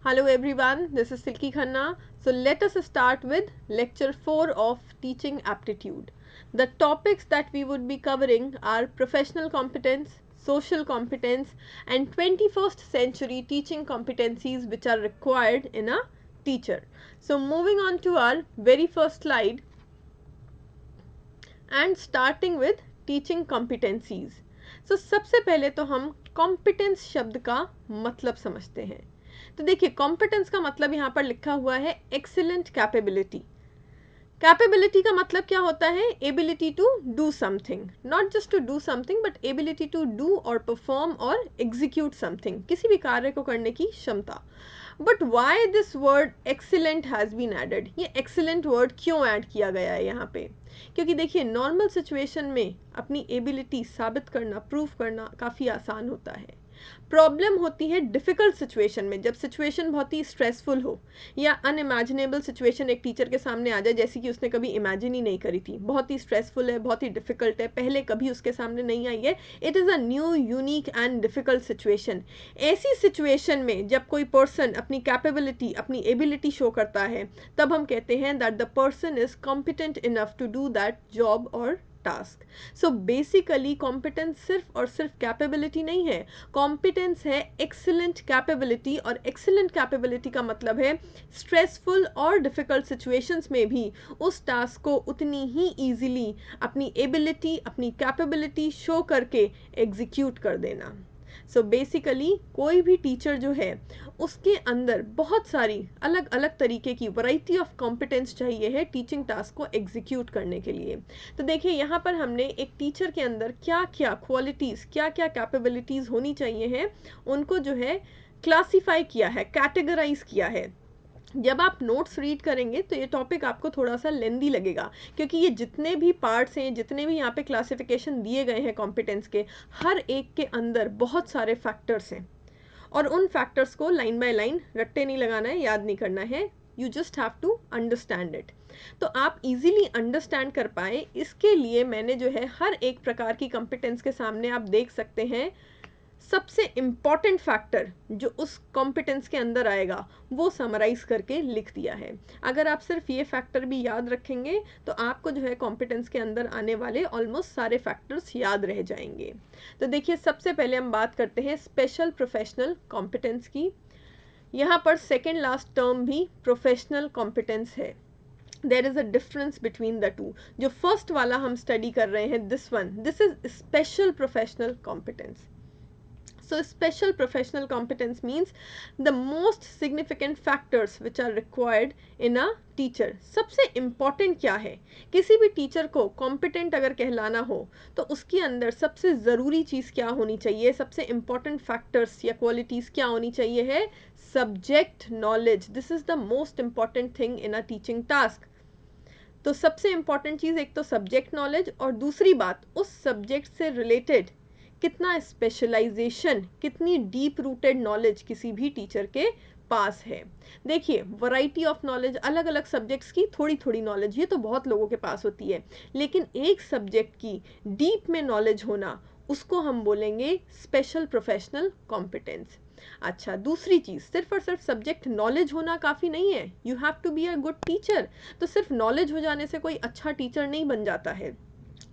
Hello everyone, this is Silky Khanna. So let us start with lecture 4 of teaching aptitude. The topics that we would be covering are professional competence, social competence and 21st century teaching competencies which are required in a teacher. So moving on to our very first slide and starting with teaching competencies. So सबसे पहले तो हम competence शब्द का मतलब समझते हैं. तो देखिए competence का मतलब यहाँ पर लिखा हुआ है excellent capability. कैपेबिलिटी का मतलब क्या होता है? Ability to do something, not just to do something but ability to do और परफॉर्म और एग्जीक्यूट समथिंग, किसी भी कार्य को करने की क्षमता. But why this word excellent has been added? ये एक्सीलेंट वर्ड क्यों ऐड किया गया है यहाँ पे? क्योंकि देखिए नॉर्मल सिचुएशन में अपनी एबिलिटी साबित करना, प्रूव करना काफ़ी आसान होता है. प्रॉब्लम होती है डिफ़िकल्ट सिचुएशन में, जब सिचुएशन बहुत ही स्ट्रेसफुल हो या अनइमेजिनेबल सिचुएशन एक टीचर के सामने आ जाए जैसी कि उसने कभी इमेजिन ही नहीं करी थी, बहुत ही स्ट्रेसफुल है, बहुत ही डिफ़िकल्ट है, पहले कभी उसके सामने नहीं आई है. It is a new unique and difficult situation. ऐसी सिचुएशन में जब कोई पर्सन अपनी कैपेबिलिटी, अपनी एबिलिटी शो करता है, तब हम कहते हैं that the person is competent enough to do that job और टास्क. सो बेसिकली कॉम्पिटेंस सिर्फ और सिर्फ कैपेबिलिटी नहीं है, कॉम्पिटेंस है एक्सीलेंट कैपेबिलिटी. और एक्सीलेंट कैपेबिलिटी का मतलब है स्ट्रेसफुल और डिफ़िकल्ट सिचुएशंस में भी उस टास्क को उतनी ही ईजिली अपनी एबिलिटी, अपनी कैपेबिलिटी शो करके एग्जीक्यूट कर देना. सो बेसिकली कोई भी टीचर जो है उसके अंदर बहुत सारी अलग अलग तरीके की वैरायटी ऑफ कॉम्पिटेंस चाहिए है टीचिंग टास्क को एग्जीक्यूट करने के लिए. तो देखिए यहाँ पर हमने एक टीचर के अंदर क्या क्या क्वालिटीज़, क्या क्या कैपेबिलिटीज़ होनी चाहिए हैं, उनको जो है क्लासीफाई किया है, कैटेगराइज किया है. जब आप नोट्स रीड करेंगे तो ये टॉपिक आपको थोड़ा सा लेंदी लगेगा, क्योंकि ये जितने भी पार्ट्स हैं, जितने भी यहाँ पे क्लासिफिकेशन दिए गए हैं कॉम्पिटेंस के, हर एक के अंदर बहुत सारे फैक्टर्स हैं और उन फैक्टर्स को लाइन बाय लाइन रट्टे नहीं लगाना है, याद नहीं करना है. You just have to understand it. तो आप इजीली अंडरस्टैंड कर पाए इसके लिए मैंने जो है हर एक प्रकार की कॉम्पिटेंस के सामने आप देख सकते हैं सबसे इम्पॉर्टेंट फैक्टर जो उस कॉम्पिटेंस के अंदर आएगा वो समराइज करके लिख दिया है. अगर आप सिर्फ ये फैक्टर भी याद रखेंगे तो आपको जो है कॉम्पिटेंस के अंदर आने वाले ऑलमोस्ट सारे फैक्टर्स याद रह जाएंगे. तो देखिए सबसे पहले हम बात करते हैं स्पेशल प्रोफेशनल कॉम्पिटेंस की. यहाँ पर सेकेंड लास्ट टर्म भी प्रोफेशनल कॉम्पिटेंस है. There is a difference between the two. जो फर्स्ट वाला हम स्टडी कर रहे हैं, this is special professional competence. So special professional competence means the most significant factors which are required in a teacher. सबसे important क्या है? किसी भी टीचर को competent अगर कहलाना हो तो उसके अंदर सबसे ज़रूरी चीज़ क्या होनी चाहिए, सबसे important factors या qualities क्या होनी चाहिए है? Subject knowledge. This is the most important thing in a teaching task. तो सबसे इम्पॉर्टेंट चीज़ एक तो सब्जेक्ट नॉलेज और दूसरी बात उस सब्जेक्ट से रिलेटेड कितना स्पेशलाइजेशन, कितनी डीप रूटेड नॉलेज किसी भी टीचर के पास है. देखिए वैरायटी ऑफ नॉलेज, अलग अलग सब्जेक्ट्स की थोड़ी थोड़ी नॉलेज ये तो बहुत लोगों के पास होती है, लेकिन एक सब्जेक्ट की डीप में नॉलेज होना उसको हम बोलेंगे स्पेशल प्रोफेशनल कॉम्पिटेंस. अच्छा, दूसरी चीज़ सिर्फ और सिर्फ सब्जेक्ट नॉलेज होना काफ़ी नहीं है. You have to be a good teacher. तो सिर्फ नॉलेज हो जाने से कोई अच्छा टीचर नहीं बन जाता है.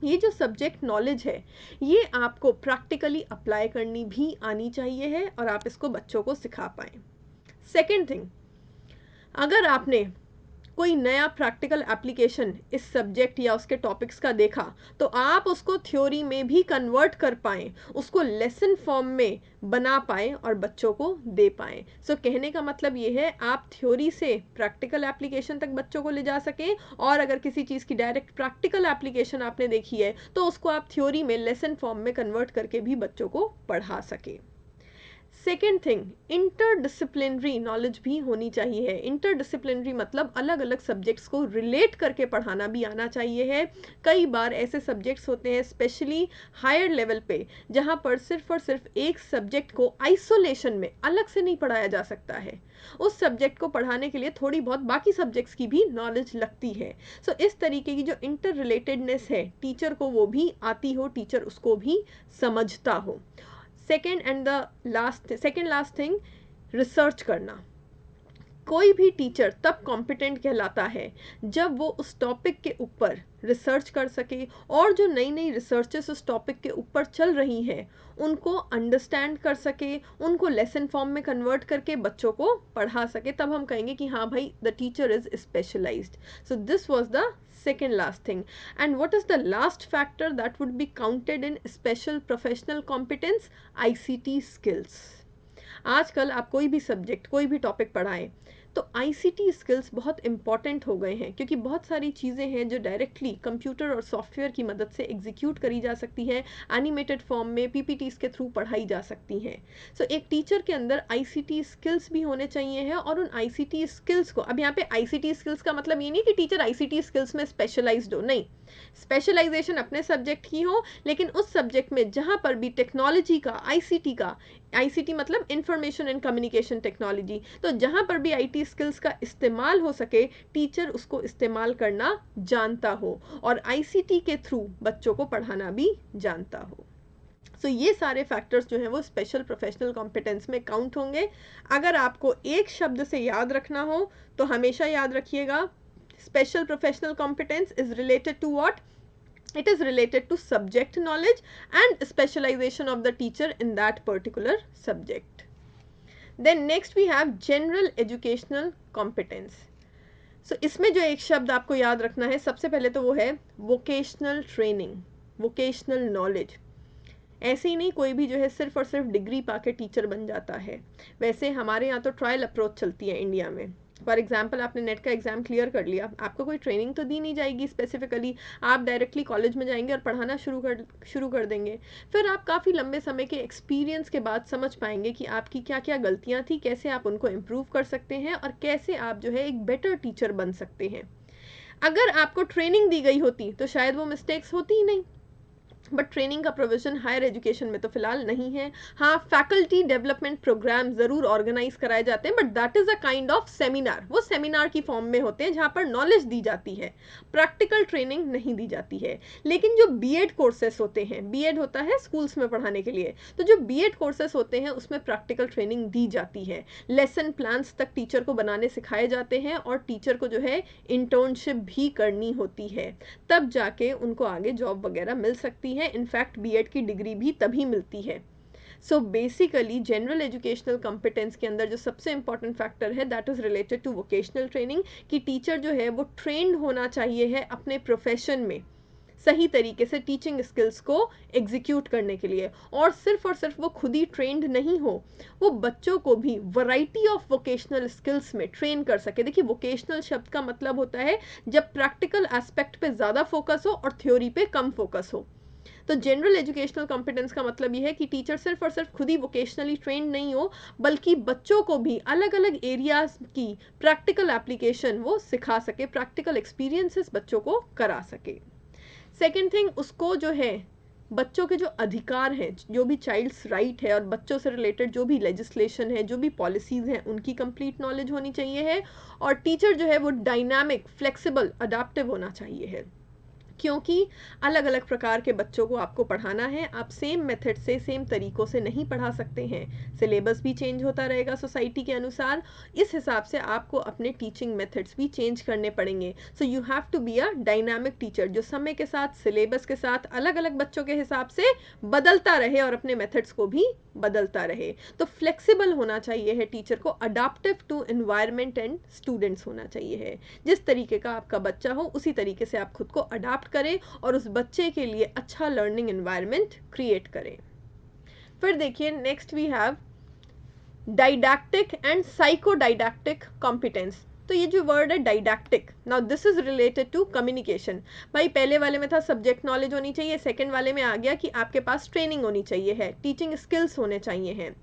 ये जो सब्जेक्ट नॉलेज है ये आपको प्रैक्टिकली अप्लाई करनी भी आनी चाहिए है और आप इसको बच्चों को सिखा पाएँ. सेकेंड थिंग, अगर आपने कोई नया प्रैक्टिकल एप्लीकेशन इस सब्जेक्ट या उसके टॉपिक्स का देखा तो आप उसको थ्योरी में भी कन्वर्ट कर पाएँ, उसको लेसन फॉर्म में बना पाएँ और बच्चों को दे पाएँ. सो कहने का मतलब ये है आप थ्योरी से प्रैक्टिकल एप्लीकेशन तक बच्चों को ले जा सकें, और अगर किसी चीज़ की डायरेक्ट प्रैक्टिकल एप्लीकेशन आपने देखी है तो उसको आप थ्योरी में लेसन फॉर्म में कन्वर्ट करके भी बच्चों को पढ़ा सकें. सेकेंड थिंग, इंटरडिसिप्लिनरी नॉलेज भी होनी चाहिए है. इंटरडिसिप्लिनरी मतलब अलग अलग सब्जेक्ट्स को रिलेट करके पढ़ाना भी आना चाहिए है. कई बार ऐसे सब्जेक्ट्स होते हैं स्पेशली हायर लेवल पे जहाँ पर सिर्फ और सिर्फ एक सब्जेक्ट को आइसोलेशन में अलग से नहीं पढ़ाया जा सकता है. उस सब्जेक्ट को पढ़ाने के लिए थोड़ी बहुत बाकी सब्जेक्ट्स की भी नॉलेज लगती है. सो इस तरीके की जो इंटर रिलेटेडनेस है टीचर को वो भी आती हो, टीचर उसको भी समझता हो. सेकेंड लास्ट थिंग, रिसर्च करना. कोई भी टीचर तब कॉम्पिटेंट कहलाता है जब वो उस टॉपिक के ऊपर रिसर्च कर सके और जो नई नई रिसर्चेस उस टॉपिक के ऊपर चल रही हैं उनको अंडरस्टैंड कर सके, उनको लेसन फॉर्म में कन्वर्ट करके बच्चों को पढ़ा सके, तब हम कहेंगे कि हाँ भाई the teacher is specialised. So this was the second last thing. And what is the last factor that would be counted in special professional competence? ICT skills. आजकल आप कोई भी सब्जेक्ट कोई भी टॉपिक पढ़ाएं तो आईसीटी स्किल्स बहुत important हो गए हैं, क्योंकि बहुत सारी चीज़ें हैं जो डायरेक्टली कंप्यूटर और सॉफ्टवेयर की मदद से एग्जीक्यूट करी जा सकती है, एनिमेटेड फॉर्म में पीपीटीज के थ्रू पढ़ाई जा सकती हैं. सो एक टीचर के अंदर आईसीटी स्किल्स भी होने चाहिए हैं, और उन आईसीटी स्किल्स को, अब यहाँ पे आईसीटी स्किल्स का मतलब ये नहीं कि टीचर आईसीटी स्किल्स में स्पेशलाइज्ड हो, नहीं, स्पेशलाइजेशन अपने सब्जेक्ट की हो, लेकिन उस सब्जेक्ट में जहाँ पर भी टेक्नोलॉजी का, आईसीटी का, आईसीटी मतलब इंफॉर्मेशन एंड कम्युनिकेशन टेक्नोलॉजी, तो जहाँ पर भी आईटी स्किल्स का इस्तेमाल हो सके टीचर उसको इस्तेमाल करना जानता हो और आईसीटी के थ्रू बच्चों को पढ़ाना भी जानता हो. सो ये सारे फैक्टर्स जो हैं वो स्पेशल प्रोफेशनल कॉम्पिटेंस में काउंट होंगे. अगर आपको एक शब्द से याद रखना हो तो हमेशा याद रखिएगा, special professional competence is related to what? It is related to subject knowledge and specialization of the teacher in that particular subject. Then next we have general educational competence. So इसमें जो एक शब्द आपको याद रखना है सबसे पहले तो वो है vocational training, vocational knowledge. ऐसे ही नहीं कोई भी जो है सिर्फ और सिर्फ डिग्री पाके टीचर बन जाता है. वैसे हमारे यहाँ तो ट्रायल अप्रोच चलती है इंडिया में. फॉर एग्जाम्पल आपने नेट का एग्जाम क्लियर कर लिया, आपको कोई ट्रेनिंग तो दी नहीं जाएगी स्पेसिफिकली, आप डायरेक्टली कॉलेज में जाएंगे और पढ़ाना शुरू कर देंगे. फिर आप काफ़ी लंबे समय के एक्सपीरियंस के बाद समझ पाएंगे कि आपकी क्या क्या गलतियाँ थी, कैसे आप उनको इम्प्रूव कर सकते हैं और कैसे आप जो है एक बेटर टीचर बन सकते हैं. अगर आपको ट्रेनिंग दी गई होती तो शायद वो मिस्टेक्स होती ही नहीं. बट ट्रेनिंग का प्रोविजन हायर एजुकेशन में तो फिलहाल नहीं है. हाँ, फैकल्टी डेवलपमेंट प्रोग्राम ज़रूर ऑर्गेनाइज कराए जाते हैं, but that is a kind of seminar. वो सेमिनार की फॉर्म में होते हैं जहाँ पर नॉलेज दी जाती है, प्रैक्टिकल ट्रेनिंग नहीं दी जाती है. लेकिन जो बीएड कोर्सेस होते हैं, बीएड होता है स्कूल्स में पढ़ाने के लिए, तो जो बीएड कोर्सेस होते हैं उसमें प्रैक्टिकल ट्रेनिंग दी जाती है. लेसन प्लान्स तक टीचर को बनाने सिखाए जाते हैं और टीचर को जो है इंटर्नशिप भी करनी होती है, तब जाके उनको आगे जॉब वगैरह मिल सकती है. इनफैक्ट बीएड की डिग्री भी तभी मिलती है. So basically general educational competence के अंदर जो सबसे इंपॉर्टेंट फैक्टर है that is related to vocational training, कि टीचर जो है वो ट्रेंड होना चाहिए है अपने प्रोफेशन में सही तरीके से टीचिंग स्किल्स को एग्जीक्यूट करने के लिए. और सिर्फ वो खुद ही ट्रेंड नहीं हो, वो बच्चों को भी वैरायटी ऑफ वोकेशनल स्किल्स में ट्रेन कर सके. देखिए वोकेशनल शब्द का मतलब होता है जब प्रैक्टिकल एस्पेक्ट पे ज़्यादा फोकस हो और थ्योरी पे कम फोकस हो. तो जनरल एजुकेशनल कॉम्पिटेंस का मतलब ये है कि टीचर सिर्फ और सिर्फ खुद ही वोकेशनली ट्रेंड नहीं हो, बल्कि बच्चों को भी अलग अलग एरियाज की प्रैक्टिकल एप्लीकेशन वो सिखा सके, प्रैक्टिकल एक्सपीरियंसेस बच्चों को करा सके. सेकेंड थिंग, उसको जो है बच्चों के जो अधिकार हैं, जो भी चाइल्ड्स राइट है और बच्चों से रिलेटेड जो भी लेजिस्लेशन है, जो भी पॉलिसीज़ हैं, उनकी कंप्लीट नॉलेज होनी चाहिए है. और टीचर जो है वो डायनामिक, फ्लेक्सिबल, अडाप्टिव होना चाहिए है, क्योंकि अलग अलग प्रकार के बच्चों को आपको पढ़ाना है. आप सेम मेथड से, सेम तरीक़ों से नहीं पढ़ा सकते हैं. सिलेबस भी चेंज होता रहेगा सोसाइटी के अनुसार, इस हिसाब से आपको अपने टीचिंग मेथड्स भी चेंज करने पड़ेंगे. So you have to be a dynamic teacher जो समय के साथ, सिलेबस के साथ, अलग अलग बच्चों के हिसाब से बदलता रहे और अपने मेथड्स को भी बदलता रहे. तो फ्लेक्सिबल होना चाहिए है टीचर को, adaptive to environment and students होना चाहिए है. जिस तरीके का आपका बच्चा हो उसी तरीके से आप खुद को अडाप्ट करें और उस बच्चे के लिए अच्छा लर्निंग एनवायरनमेंट क्रिएट करें. फिर देखिए next we have didactic and psychodidactic competence. तो ये जो वर्ड है didactic, now this is related to communication. भाई पहले वाले में था सब्जेक्ट नॉलेज होनी चाहिए, सेकंड वाले में आ गया कि आपके पास ट्रेनिंग होनी चाहिए है, टीचिंग स्किल्स होने चाहिए हैं.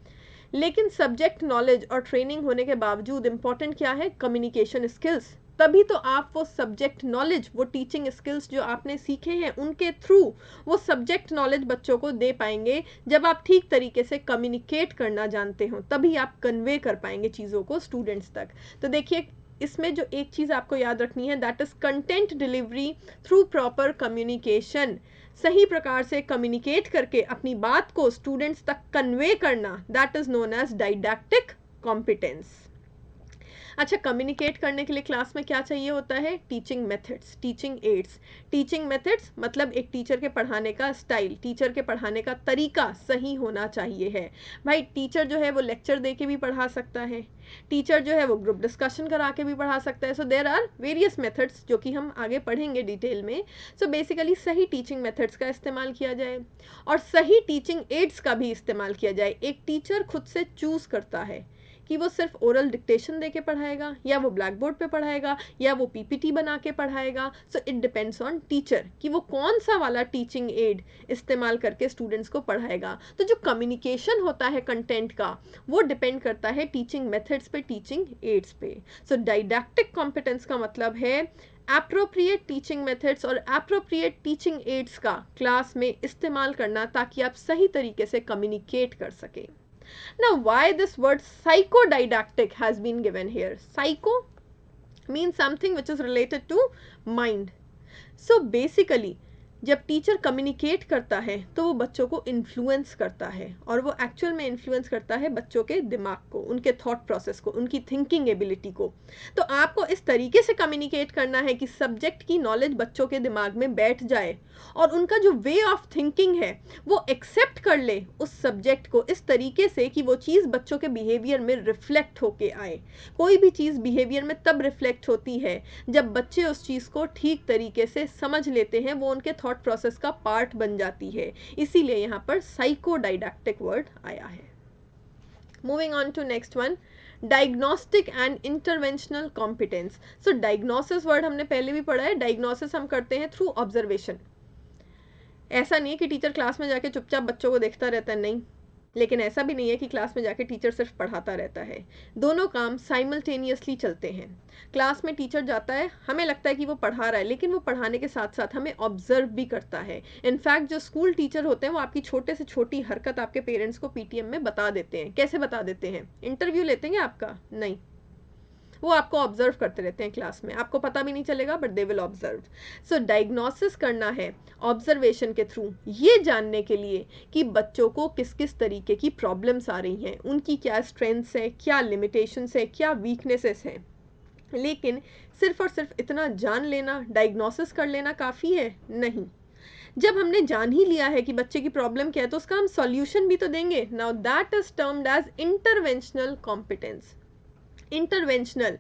लेकिन सब्जेक्ट नॉलेज और ट्रेनिंग होने के बावजूद इंपॉर्टेंट क्या है? Communication skills. तभी तो आप वो सब्जेक्ट नॉलेज, वो टीचिंग स्किल्स जो आपने सीखे हैं उनके थ्रू वो सब्जेक्ट नॉलेज बच्चों को दे पाएंगे. जब आप ठीक तरीके से कम्युनिकेट करना जानते हो तभी आप कन्वे कर पाएंगे चीज़ों को स्टूडेंट्स तक. तो देखिए इसमें जो एक चीज़ आपको याद रखनी है that is content delivery through proper communication. सही प्रकार से कम्युनिकेट करके अपनी बात को स्टूडेंट्स तक कन्वे करना, that is known as didactic competence. अच्छा, कम्युनिकेट करने के लिए क्लास में क्या चाहिए होता है? Teaching methods, teaching aids. Teaching methods मतलब एक टीचर के पढ़ाने का स्टाइल, टीचर के पढ़ाने का तरीका सही होना चाहिए है। भाई टीचर जो है वो लेक्चर दे के भी पढ़ा सकता है, टीचर जो है वो ग्रुप डिस्कशन करा के भी पढ़ा सकता है। So there are various methods जो कि हम आगे पढ़ेंगे डिटेल में। सो बेसिकली सही टीचिंग मेथड्स का इस्तेमाल किया जाए और सही टीचिंग एड्स का भी इस्तेमाल किया जाए। एक टीचर खुद से चूज करता है कि वो सिर्फ ओरल डिक्टेशन दे के पढ़ाएगा, या वो ब्लैक बोर्ड पे पढ़ाएगा, या वो पीपीटी बना के पढ़ाएगा। So it depends on teacher कि वो कौन सा वाला टीचिंग एड इस्तेमाल करके स्टूडेंट्स को पढ़ाएगा। तो जो कम्युनिकेशन होता है कंटेंट का, वो डिपेंड करता है टीचिंग मेथड्स पे, टीचिंग एड्स पे। सो डाइडैक्टिक कॉम्पिटेंस का मतलब है एप्रोप्रिएट टीचिंग मेथड्स और एप्रोप्रिएट टीचिंग एड्स का क्लास में इस्तेमाल करना, ताकि आप सही तरीके से कम्युनिकेट कर सकें। Now, why this word psychodidactic has been given here? Psycho means something which is related to mind. So basically, जब टीचर कम्युनिकेट करता है तो वो बच्चों को इन्फ्लुएंस करता है, और वो एक्चुअल में इन्फ्लुएंस करता है बच्चों के दिमाग को, उनके थॉट प्रोसेस को, उनकी थिंकिंग एबिलिटी को। तो आपको इस तरीके से कम्युनिकेट करना है कि सब्जेक्ट की नॉलेज बच्चों के दिमाग में बैठ जाए और उनका जो वे ऑफ थिंकिंग है वो एक्सेप्ट कर ले उस सब्जेक्ट को इस तरीके से कि वो चीज़ बच्चों के बिहेवियर में रिफ्लेक्ट होके आए। कोई भी चीज़ बिहेवियर में तब रिफ्लेक्ट होती है जब बच्चे उस चीज़ को ठीक तरीके से समझ लेते हैं, वो उनके थॉट प्रोसेस का पार्ट बन जाती है। इसीलिए यहाँ पर साइकोडाइडैक्टिक वर्ड आया है। Moving on to next one, diagnostic and interventional competence. So diagnosis word हमने पहले भी पढ़ा है। डायग्नोसिस हम करते हैं थ्रू ऑब्जर्वेशन। ऐसा नहीं है कि टीचर क्लास में जाके चुपचाप बच्चों को देखता रहता है, नहीं। लेकिन ऐसा भी नहीं है कि क्लास में जाके टीचर सिर्फ पढ़ाता रहता है। दोनों काम साइमल्टेनियसली चलते हैं। क्लास में टीचर जाता है, हमें लगता है कि वो पढ़ा रहा है, लेकिन वो पढ़ाने के साथ साथ हमें ऑब्जर्व भी करता है। इनफैक्ट जो स्कूल टीचर होते हैं वो आपकी छोटे से छोटी हरकत आपके पेरेंट्स को पीटीएम में बता देते हैं। कैसे बता देते हैं? इंटरव्यू लेते हैं आपका? नहीं, वो आपको ऑब्जर्व करते रहते हैं क्लास में, आपको पता भी नहीं चलेगा, but they will observe. So diagnosis करना है ऑब्जर्वेशन के थ्रू, ये जानने के लिए कि बच्चों को किस किस तरीके की प्रॉब्लम्स आ रही हैं, उनकी क्या स्ट्रेंथ्स है, क्या लिमिटेशंस है, क्या वीकनेसेस हैं। लेकिन सिर्फ और सिर्फ इतना जान लेना, डायग्नोसिस कर लेना काफ़ी है? नहीं। जब हमने जान ही लिया है कि बच्चे की प्रॉब्लम क्या है, तो उसका हम सॉल्यूशन भी तो देंगे। Now that is termed as interventional competence. Interventional,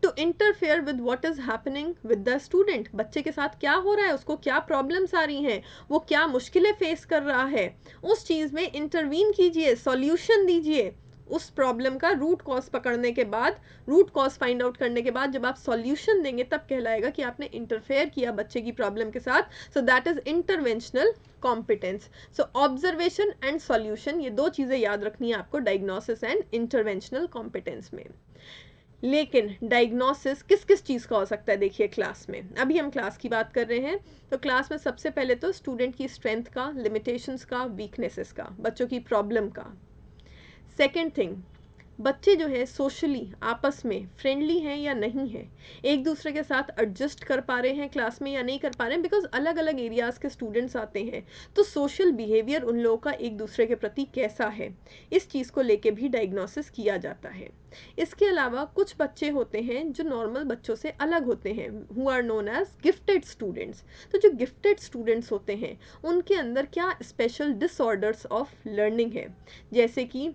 to interfere with what is happening with the student. बच्चे के साथ क्या हो रहा है, उसको क्या प्रॉब्लम्स आ रही हैं, वो क्या मुश्किलें फेस कर रहा है, उस चीज़ में इंटरवीन कीजिए, सॉल्यूशन दीजिए। उस प्रॉब्लम का रूट कॉज पकड़ने के बाद, रूट कॉज फाइंड आउट करने के बाद जब आप सॉल्यूशन देंगे, तब कहलाएगा कि आपने इंटरफेयर किया बच्चे की प्रॉब्लम के साथ। So that is interventional competence. So observation and solution, ये दो चीज़ें याद रखनी है आपको डायग्नोसिस एंड इंटरवेंशनल कॉम्पिटेंस में। लेकिन डायग्नोसिस किस किस चीज़ का हो सकता है? देखिए क्लास में, अभी हम क्लास की बात कर रहे हैं, तो क्लास में सबसे पहले तो स्टूडेंट की स्ट्रेंथ का, लिमिटेशंस का, वीकनेसेस का, बच्चों की प्रॉब्लम का। सेकेंड थिंग, बच्चे जो है सोशली आपस में फ्रेंडली हैं या नहीं हैं, एक दूसरे के साथ एडजस्ट कर पा रहे हैं क्लास में या नहीं कर पा रहे हैं, बिकॉज अलग अलग एरियाज़ के स्टूडेंट्स आते हैं, तो सोशल बिहेवियर उन लोगों का एक दूसरे के प्रति कैसा है, इस चीज़ को लेके भी डायग्नोसिस किया जाता है। इसके अलावा कुछ बच्चे होते हैं जो नॉर्मल बच्चों से अलग होते हैं, who are known as gifted students. तो जो गिफ्टेड स्टूडेंट्स होते हैं उनके अंदर क्या स्पेशल डिसऑर्डर्स ऑफ लर्निंग है, जैसे कि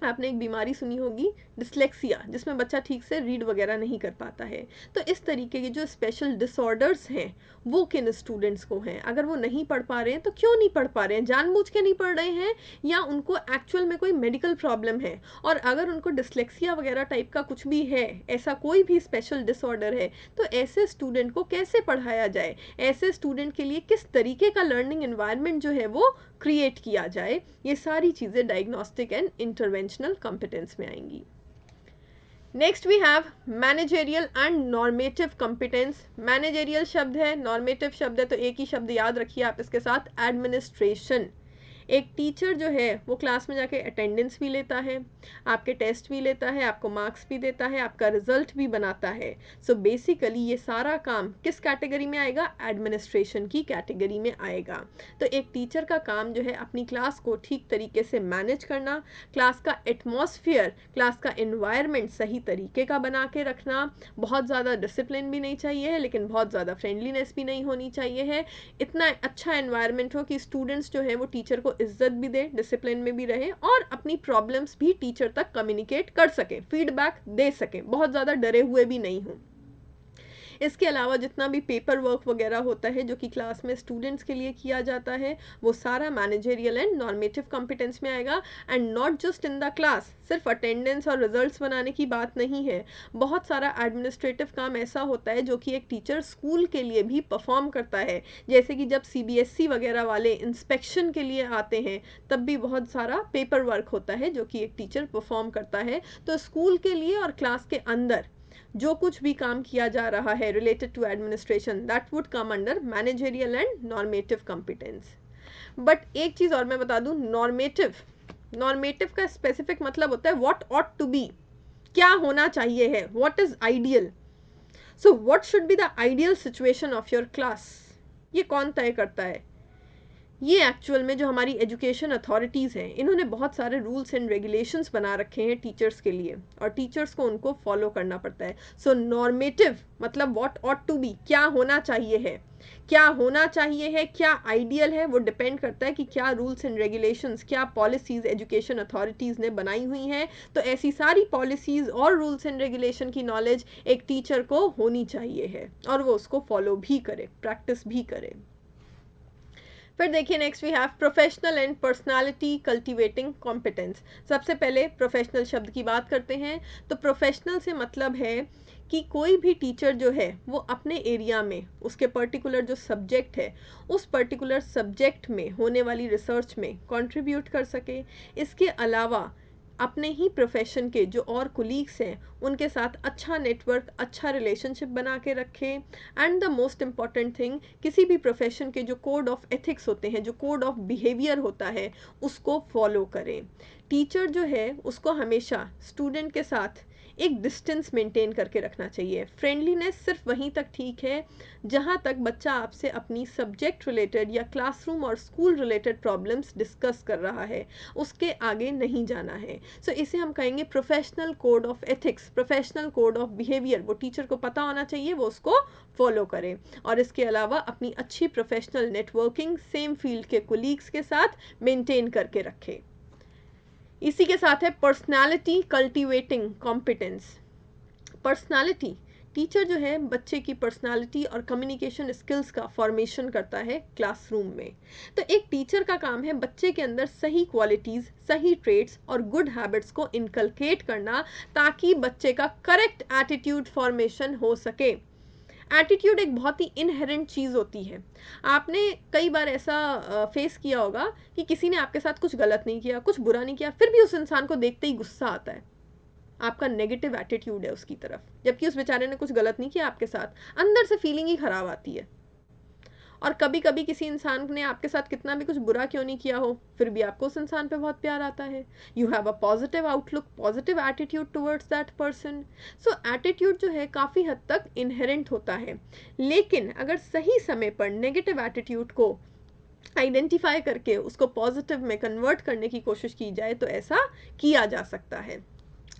आपने एक बीमारी सुनी होगी डिसलेक्सिया, जिसमें बच्चा ठीक से रीड वगैरह नहीं कर पाता है। तो इस तरीके के जो स्पेशल डिसऑर्डर्स हैं वो किन स्टूडेंट्स को हैं? अगर वो नहीं पढ़ पा रहे हैं तो क्यों नहीं पढ़ पा रहे हैं? जानबूझ के नहीं पढ़ रहे हैं या उनको एक्चुअल में कोई मेडिकल प्रॉब्लम है? और अगर उनको डिसलेक्सिया वगैरह टाइप का कुछ भी है, ऐसा कोई भी स्पेशल डिसऑर्डर है, तो ऐसे स्टूडेंट को कैसे पढ़ाया जाए, ऐसे स्टूडेंट के लिए किस तरीके का लर्निंग एनवायरनमेंट जो है वो क्रिएट किया जाए, ये सारी चीज़ें डायग्नोस्टिक एंड इंटरवेंशनल कॉम्पिटेंस में आएंगी। Next we have managerial and normative competence. Managerial शब्द है, नॉर्मेटिव शब्द है, तो एक ही शब्द याद रखिए आप इसके साथ, एडमिनिस्ट्रेशन। एक टीचर जो है वो क्लास में जाके अटेंडेंस भी लेता है, आपके टेस्ट भी लेता है, आपको मार्क्स भी देता है, आपका रिजल्ट भी बनाता है। सो बेसिकली ये सारा काम किस कैटेगरी में आएगा? एडमिनिस्ट्रेशन की कैटेगरी में आएगा। तो एक टीचर का काम जो है अपनी क्लास को ठीक तरीके से मैनेज करना, क्लास का एटमॉस्फेयर, क्लास का एनवायरनमेंट सही तरीके का बना के रखना। बहुत ज़्यादा डिसिप्लिन भी नहीं चाहिए है, लेकिन बहुत ज़्यादा फ्रेंडलीनेस भी नहीं होनी चाहिए है। इतना अच्छा एनवायरनमेंट हो कि स्टूडेंट्स जो है वो टीचर को इज्जत भी दे, डिसिप्लिन में भी रहे और अपनी प्रॉब्लम्स भी टीचर तक कम्युनिकेट कर सके, फीडबैक दे सके, बहुत ज़्यादा डरे हुए भी नहीं हों। इसके अलावा जितना भी पेपर वर्क वगैरह होता है जो कि क्लास में स्टूडेंट्स के लिए किया जाता है, वो सारा मैनेजरियल एंड नॉर्मेटिव कॉम्पिटेंस में आएगा। And not just in the class, सिर्फ अटेंडेंस और रिजल्ट्स बनाने की बात नहीं है। बहुत सारा एडमिनिस्ट्रेटिव काम ऐसा होता है जो कि एक टीचर स्कूल के लिए भी परफॉर्म करता है। जैसे कि जब CBSE वगैरह वाले इंस्पेक्शन के लिए आते हैं, तब भी बहुत सारा पेपर वर्क होता है जो कि एक टीचर परफॉर्म करता है। तो स्कूल के लिए और क्लास के अंदर जो कुछ भी काम किया जा रहा है related to administration, that would come under managerial and normative competence. But एक चीज़ और मैं बता दूं, नॉर्मेटिव नॉर्मेटिव का स्पेसिफिक मतलब होता है व्हाट ऑट टू बी, क्या होना चाहिए है, what is ideal. So what should be the ideal situation of your class, ये कौन तय करता है? ये एक्चुअल में जो हमारी एजुकेशन अथॉरिटीज़ हैं, इन्होंने बहुत सारे रूल्स एंड रेगुलेशंस बना रखे हैं टीचर्स के लिए, और टीचर्स को उनको फॉलो करना पड़ता है। सो नॉर्मेटिव मतलब व्हाट ऑट टू बी, क्या होना चाहिए है, क्या होना चाहिए है, क्या आइडियल है, वो डिपेंड करता है कि क्या रूल्स एंड रेगुलेशंस, क्या पॉलिसीज़ एजुकेशन अथॉरिटीज़ ने बनाई हुई हैं। तो ऐसी सारी पॉलिसीज़ और रूल्स एंड रेगुलेशन की नॉलेज एक टीचर को होनी चाहिए है, और वो उसको फॉलो भी करे, प्रैक्टिस भी करे। फिर देखिए next we have professional and personality cultivating competence. सबसे पहले प्रोफेशनल शब्द की बात करते हैं। तो प्रोफेशनल से मतलब है कि कोई भी टीचर जो है वो अपने एरिया में उसके पर्टिकुलर जो सब्जेक्ट है, उस पर्टिकुलर सब्जेक्ट में होने वाली रिसर्च में कंट्रीब्यूट कर सके। इसके अलावा अपने ही प्रोफेशन के जो और कोलीग्स हैं उनके साथ अच्छा नेटवर्क, अच्छा रिलेशनशिप बना के रखें। And the most important thing, किसी भी प्रोफेशन के जो कोड ऑफ एथिक्स होते हैं, जो कोड ऑफ बिहेवियर होता है, उसको फॉलो करें। टीचर जो है उसको हमेशा स्टूडेंट के साथ एक डिस्टेंस मेंटेन करके रखना चाहिए। फ्रेंडलीनेस सिर्फ वहीं तक ठीक है जहाँ तक बच्चा आपसे अपनी सब्जेक्ट रिलेटेड या क्लासरूम और स्कूल रिलेटेड प्रॉब्लम्स डिस्कस कर रहा है, उसके आगे नहीं जाना है। सो इसे हम कहेंगे professional code of ethics, professional code of behaviour. वो टीचर को पता होना चाहिए, वो उसको फॉलो करें। और इसके अलावा अपनी अच्छी प्रोफेशनल नेटवर्किंग सेम फील्ड के कोलीग्स के साथ मेंटेन करके रखें। इसी के साथ है personality cultivating competence. Personality, teacher जो है बच्चे की पर्सनालिटी और कम्युनिकेशन स्किल्स का फॉर्मेशन करता है क्लासरूम में। तो एक टीचर का काम है बच्चे के अंदर सही क्वालिटीज़, सही ट्रेट्स और गुड हैबिट्स को इनकलकेट करना, ताकि बच्चे का करेक्ट एटीट्यूड फॉर्मेशन हो सके। एटीट्यूड एक बहुत ही इनहेरेंट चीज़ होती है। आपने कई बार ऐसा फेस किया होगा कि किसी ने आपके साथ कुछ गलत नहीं किया, कुछ बुरा नहीं किया, फिर भी उस इंसान को देखते ही गुस्सा आता है, आपका नेगेटिव एटीट्यूड है उसकी तरफ, जबकि उस बेचारे ने कुछ गलत नहीं किया आपके साथ, अंदर से फीलिंग ही खराब आती है। और कभी कभी किसी इंसान ने आपके साथ कितना भी कुछ बुरा क्यों नहीं किया हो, फिर भी आपको उस इंसान पे बहुत प्यार आता है। You have a positive outlook, positive attitude towards that person. So attitude जो है काफ़ी हद तक इनहेरेंट होता है, लेकिन अगर सही समय पर नेगेटिव एटीट्यूड को आइडेंटिफाई करके उसको पॉजिटिव में कन्वर्ट करने की कोशिश की जाए तो ऐसा किया जा सकता है।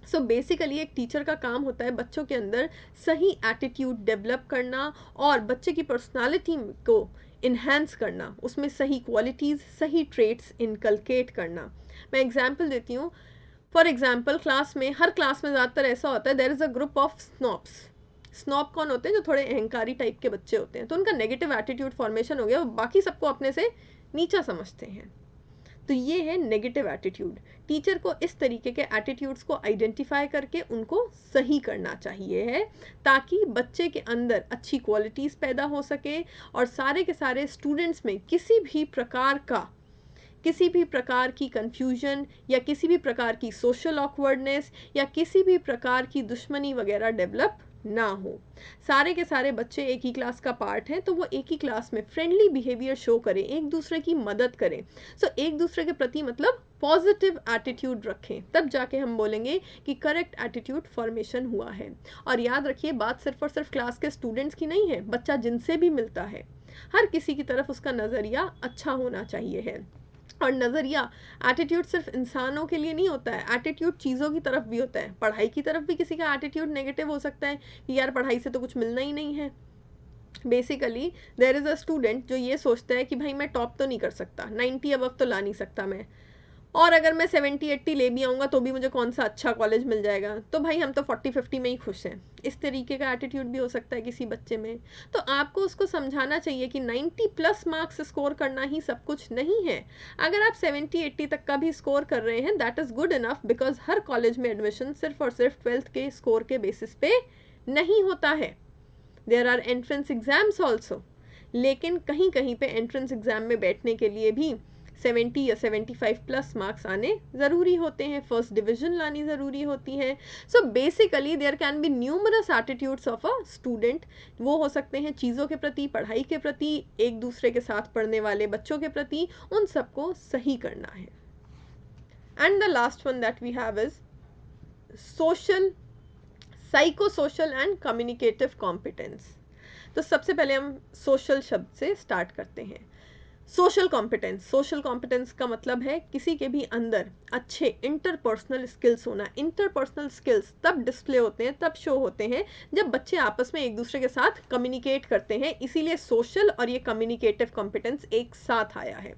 सो बेसिकली एक टीचर का काम होता है बच्चों के अंदर सही एटीट्यूड डेवलप करना और बच्चे की पर्सनालिटी को इन्हेंस करना, उसमें सही क्वालिटीज़, सही ट्रेट्स इनकलकेट करना। मैं एग्जांपल देती हूँ। फॉर एग्जांपल क्लास में, हर क्लास में ज़्यादातर ऐसा होता है, there is a group of snobs. Snob कौन होते हैं? जो थोड़े अहंकारी टाइप के बच्चे होते हैं। तो उनका नेगेटिव एटीट्यूड फॉर्मेशन हो गया, वो बाकी सबको अपने से नीचा समझते हैं। तो ये है नेगेटिव एटीट्यूड। टीचर को इस तरीके के एटीट्यूड्स को आइडेंटिफाई करके उनको सही करना चाहिए है, ताकि बच्चे के अंदर अच्छी क्वालिटीज़ पैदा हो सके और सारे के सारे स्टूडेंट्स में किसी भी प्रकार की कन्फ्यूजन या किसी भी प्रकार की सोशल ऑकवर्डनेस या किसी भी प्रकार की दुश्मनी वगैरह डेवलप ना हो। सारे के सारे बच्चे एक ही क्लास का पार्ट हैं, तो वो एक ही क्लास में फ्रेंडली बिहेवियर शो करें, एक दूसरे की मदद करें। सो एक दूसरे के प्रति मतलब पॉजिटिव एटीट्यूड रखें, तब जाके हम बोलेंगे कि करेक्ट एटीट्यूड फॉर्मेशन हुआ है। और याद रखिए, बात सिर्फ और सिर्फ क्लास के स्टूडेंट्स की नहीं है, बच्चा जिनसे भी मिलता है हर किसी की तरफ उसका नज़रिया अच्छा होना चाहिए है। और नज़रिया, एटीट्यूड सिर्फ इंसानों के लिए नहीं होता है, एटीट्यूड चीज़ों की तरफ भी होता है। पढ़ाई की तरफ भी किसी का एटीट्यूड नेगेटिव हो सकता है कि यार पढ़ाई से तो कुछ मिलना ही नहीं है। Basically there is a student जो ये सोचता है कि भाई मैं टॉप तो नहीं कर सकता, 90 अबव तो ला नहीं सकता मैं, और अगर मैं 70-80 ले भी आऊँगा तो भी मुझे कौन सा अच्छा कॉलेज मिल जाएगा, तो भाई हम तो 40-50 में ही खुश हैं। इस तरीके का एटीट्यूड भी हो सकता है किसी बच्चे में। तो आपको उसको समझाना चाहिए कि 90 प्लस मार्क्स स्कोर करना ही सब कुछ नहीं है। अगर आप 70-80 तक का भी स्कोर कर रहे हैं, that is good enough, because her college में एडमिशन सिर्फ और सिर्फ 12th के स्कोर के बेसिस पे नहीं होता है। There are entrance exams also, लेकिन कहीं कहीं पे एंट्रेंस एग्जाम में बैठने के लिए भी 70 या 75 प्लस मार्क्स आने ज़रूरी होते हैं, फर्स्ट डिवीजन लानी ज़रूरी होती है। So basically there can be numerous attitudes of a student. वो हो सकते हैं चीज़ों के प्रति, पढ़ाई के प्रति, एक दूसरे के साथ पढ़ने वाले बच्चों के प्रति, उन सबको सही करना है। And the last one that we have is social, psycho social and communicative competence. तो सबसे पहले हम सोशल शब्द से स्टार्ट करते हैं। सोशल कॉम्पिटेंस, सोशल कॉम्पिटेंस का मतलब है किसी के भी अंदर अच्छे इंटरपर्सनल स्किल्स होना। इंटरपर्सनल स्किल्स तब डिस्प्ले होते हैं, तब शो होते हैं जब बच्चे आपस में एक दूसरे के साथ कम्युनिकेट करते हैं। इसीलिए सोशल और ये कम्युनिकेटिव कॉम्पिटेंस एक साथ आया है।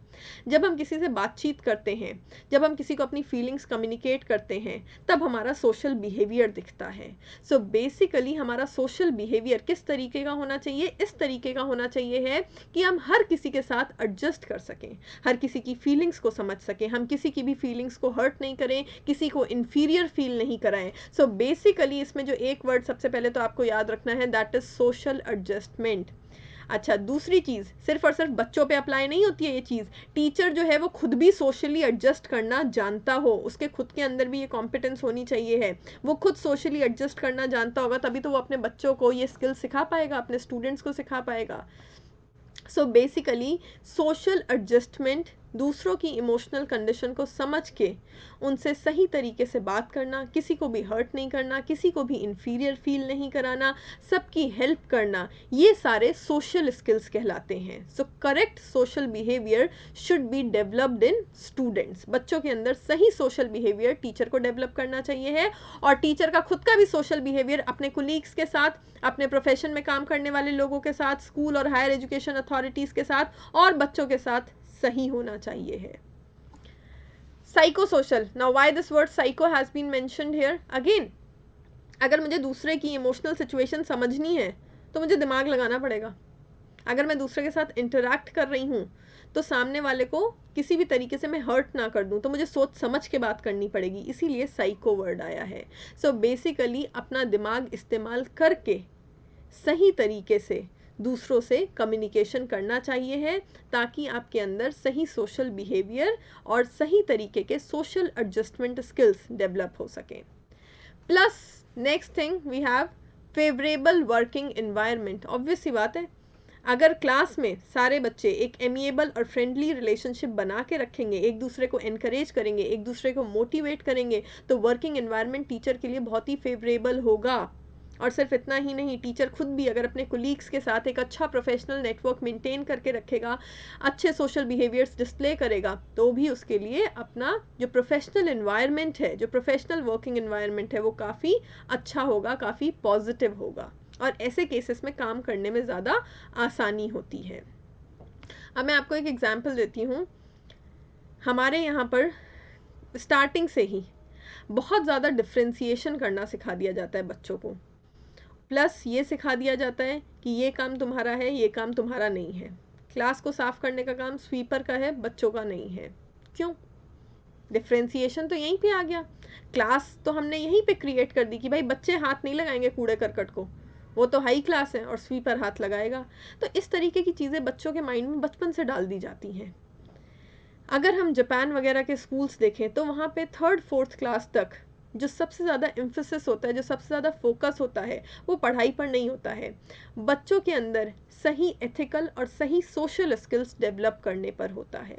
जब हम किसी से बातचीत करते हैं, जब हम किसी को अपनी फीलिंग्स कम्युनिकेट करते हैं, तब हमारा सोशल बिहेवियर दिखता है। सो बेसिकली हमारा सोशल बिहेवियर किस तरीके का होना चाहिए? इस तरीके का होना चाहिए है कि हम हर किसी के साथ एडजस्ट कर सकें, हर किसी की फीलिंग्स को समझ सकें, हम किसी की भी फीलिंग्स को हर्ट नहीं करें, किसी को इन्फीरियर फील नहीं कराएं। सो बेसिकली इसमें जो एक वर्ड सबसे पहले तो आपको याद रखना है, दैट इज सोशल एडजस्टमेंट। अच्छा, दूसरी चीज़, सिर्फ और सिर्फ बच्चों पे अप्लाई नहीं होती है ये चीज़, टीचर जो है वो खुद भी सोशली एडजस्ट करना जानता हो, उसके खुद के अंदर भी ये कॉम्पिटेंस होनी चाहिए है। वो खुद सोशली एडजस्ट करना जानता होगा, तभी तो वो अपने बच्चों को ये स्किल सिखा पाएगा, अपने स्टूडेंट्स को सिखा पाएगा। सो बेसिकली सोशल एडजस्टमेंट, दूसरों की इमोशनल कंडीशन को समझ के उनसे सही तरीके से बात करना, किसी को भी हर्ट नहीं करना, किसी को भी इन्फीरियर फील नहीं कराना, सबकी हेल्प करना, ये सारे सोशल स्किल्स कहलाते हैं। So correct social behaviour should be developed in students. बच्चों के अंदर सही सोशल बिहेवियर टीचर को डेवलप करना चाहिए है, और टीचर का खुद का भी सोशल बिहेवियर अपने कुलीग्स के साथ, अपने प्रोफेशन में काम करने वाले लोगों के साथ, स्कूल और हायर एजुकेशन अथॉरिटीज़ के साथ और बच्चों के साथ सही होना चाहिए है। Psycho social, now why this word psycho has been mentioned here again? अगर मुझे दूसरे की इमोशनल सिचुएशन समझनी है तो मुझे दिमाग लगाना पड़ेगा। अगर मैं दूसरे के साथ इंटरैक्ट कर रही हूँ तो सामने वाले को किसी भी तरीके से मैं हर्ट ना कर दूँ, तो मुझे सोच समझ के बात करनी पड़ेगी, इसीलिए साइको वर्ड आया है। सो बेसिकली अपना दिमाग इस्तेमाल करके सही तरीके से दूसरों से कम्युनिकेशन करना चाहिए है, ताकि आपके अंदर सही सोशल बिहेवियर और सही तरीके के सोशल एडजस्टमेंट स्किल्स डेवलप हो सकें। Plus next thing we have favourable working environment. Obvious सी बात है, अगर क्लास में सारे बच्चे एक एमिएबल और फ्रेंडली रिलेशनशिप बना के रखेंगे, एक दूसरे को एनकरेज करेंगे, एक दूसरे को मोटिवेट करेंगे, तो वर्किंग एनवायरनमेंट टीचर के लिए बहुत ही फेवरेबल होगा। और सिर्फ इतना ही नहीं, टीचर खुद भी अगर अपने कोलीग्स के साथ एक अच्छा प्रोफेशनल नेटवर्क मेंटेन करके रखेगा, अच्छे सोशल बिहेवियर्स डिस्प्ले करेगा, तो भी उसके लिए अपना जो प्रोफेशनल एनवायरनमेंट है, जो प्रोफेशनल वर्किंग एनवायरनमेंट है, वो काफ़ी अच्छा होगा, काफ़ी पॉजिटिव होगा, और ऐसे केसेस में काम करने में ज़्यादा आसानी होती है। अब मैं आपको एक एग्जांपल देती हूँ। हमारे यहाँ पर स्टार्टिंग से ही बहुत ज़्यादा डिफ्रेंसिएशन करना सिखा दिया जाता है बच्चों को, प्लस ये सिखा दिया जाता है कि ये काम तुम्हारा है, ये काम तुम्हारा नहीं है। क्लास को साफ करने का काम स्वीपर का है, बच्चों का नहीं है। क्यों? डिफ्रेंसिएशन तो यहीं पे आ गया। क्लास तो हमने यहीं पे क्रिएट कर दी कि भाई बच्चे हाथ नहीं लगाएंगे कूड़े करकट को, वो तो हाई क्लास है और स्वीपर हाथ लगाएगा। तो इस तरीके की चीज़ें बच्चों के माइंड में बचपन से डाल दी जाती हैं। अगर हम जापान वगैरह के स्कूल्स देखें तो वहाँ पे 3rd 4th क्लास तक जो सबसे ज़्यादा एम्फेसिस होता है, जो सबसे ज़्यादा फोकस होता है, वो पढ़ाई पर नहीं होता है, बच्चों के अंदर सही एथिकल और सही सोशल स्किल्स डेवलप करने पर होता है।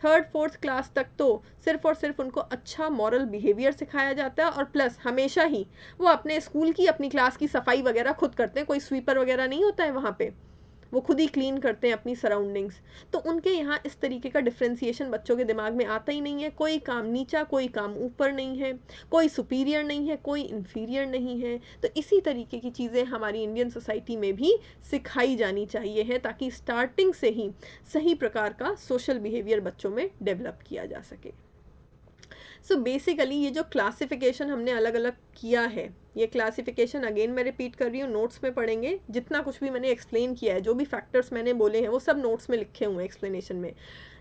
थर्ड फोर्थ क्लास तक तो सिर्फ और सिर्फ उनको अच्छा मॉरल बिहेवियर सिखाया जाता है, और प्लस हमेशा ही वो अपने स्कूल की, अपनी क्लास की सफाई वगैरह खुद करते हैं, कोई स्वीपर वगैरह नहीं होता है वहाँ पे, वो खुद ही क्लीन करते हैं अपनी सराउंडिंग्स। तो उनके यहाँ इस तरीके का डिफ्रेंसिएशन बच्चों के दिमाग में आता ही नहीं है, कोई काम नीचा, कोई काम ऊपर नहीं है, कोई सुपीरियर नहीं है, कोई इन्फीरियर नहीं है। तो इसी तरीके की चीज़ें हमारी इंडियन सोसाइटी में भी सिखाई जानी चाहिए है, ताकि स्टार्टिंग से ही सही प्रकार का सोशल बिहेवियर बच्चों में डेवलप किया जा सके। सो बेसिकली ये जो क्लासिफिकेशन हमने अलग अलग किया है, ये क्लासिफिकेशन अगेन मैं रिपीट कर रही हूँ, नोट्स में पढ़ेंगे। जितना कुछ भी मैंने एक्सप्लेन किया है, जो भी फैक्टर्स मैंने बोले हैं, वो सब नोट्स में लिखे हुए हैं एक्सप्लेनेशन में।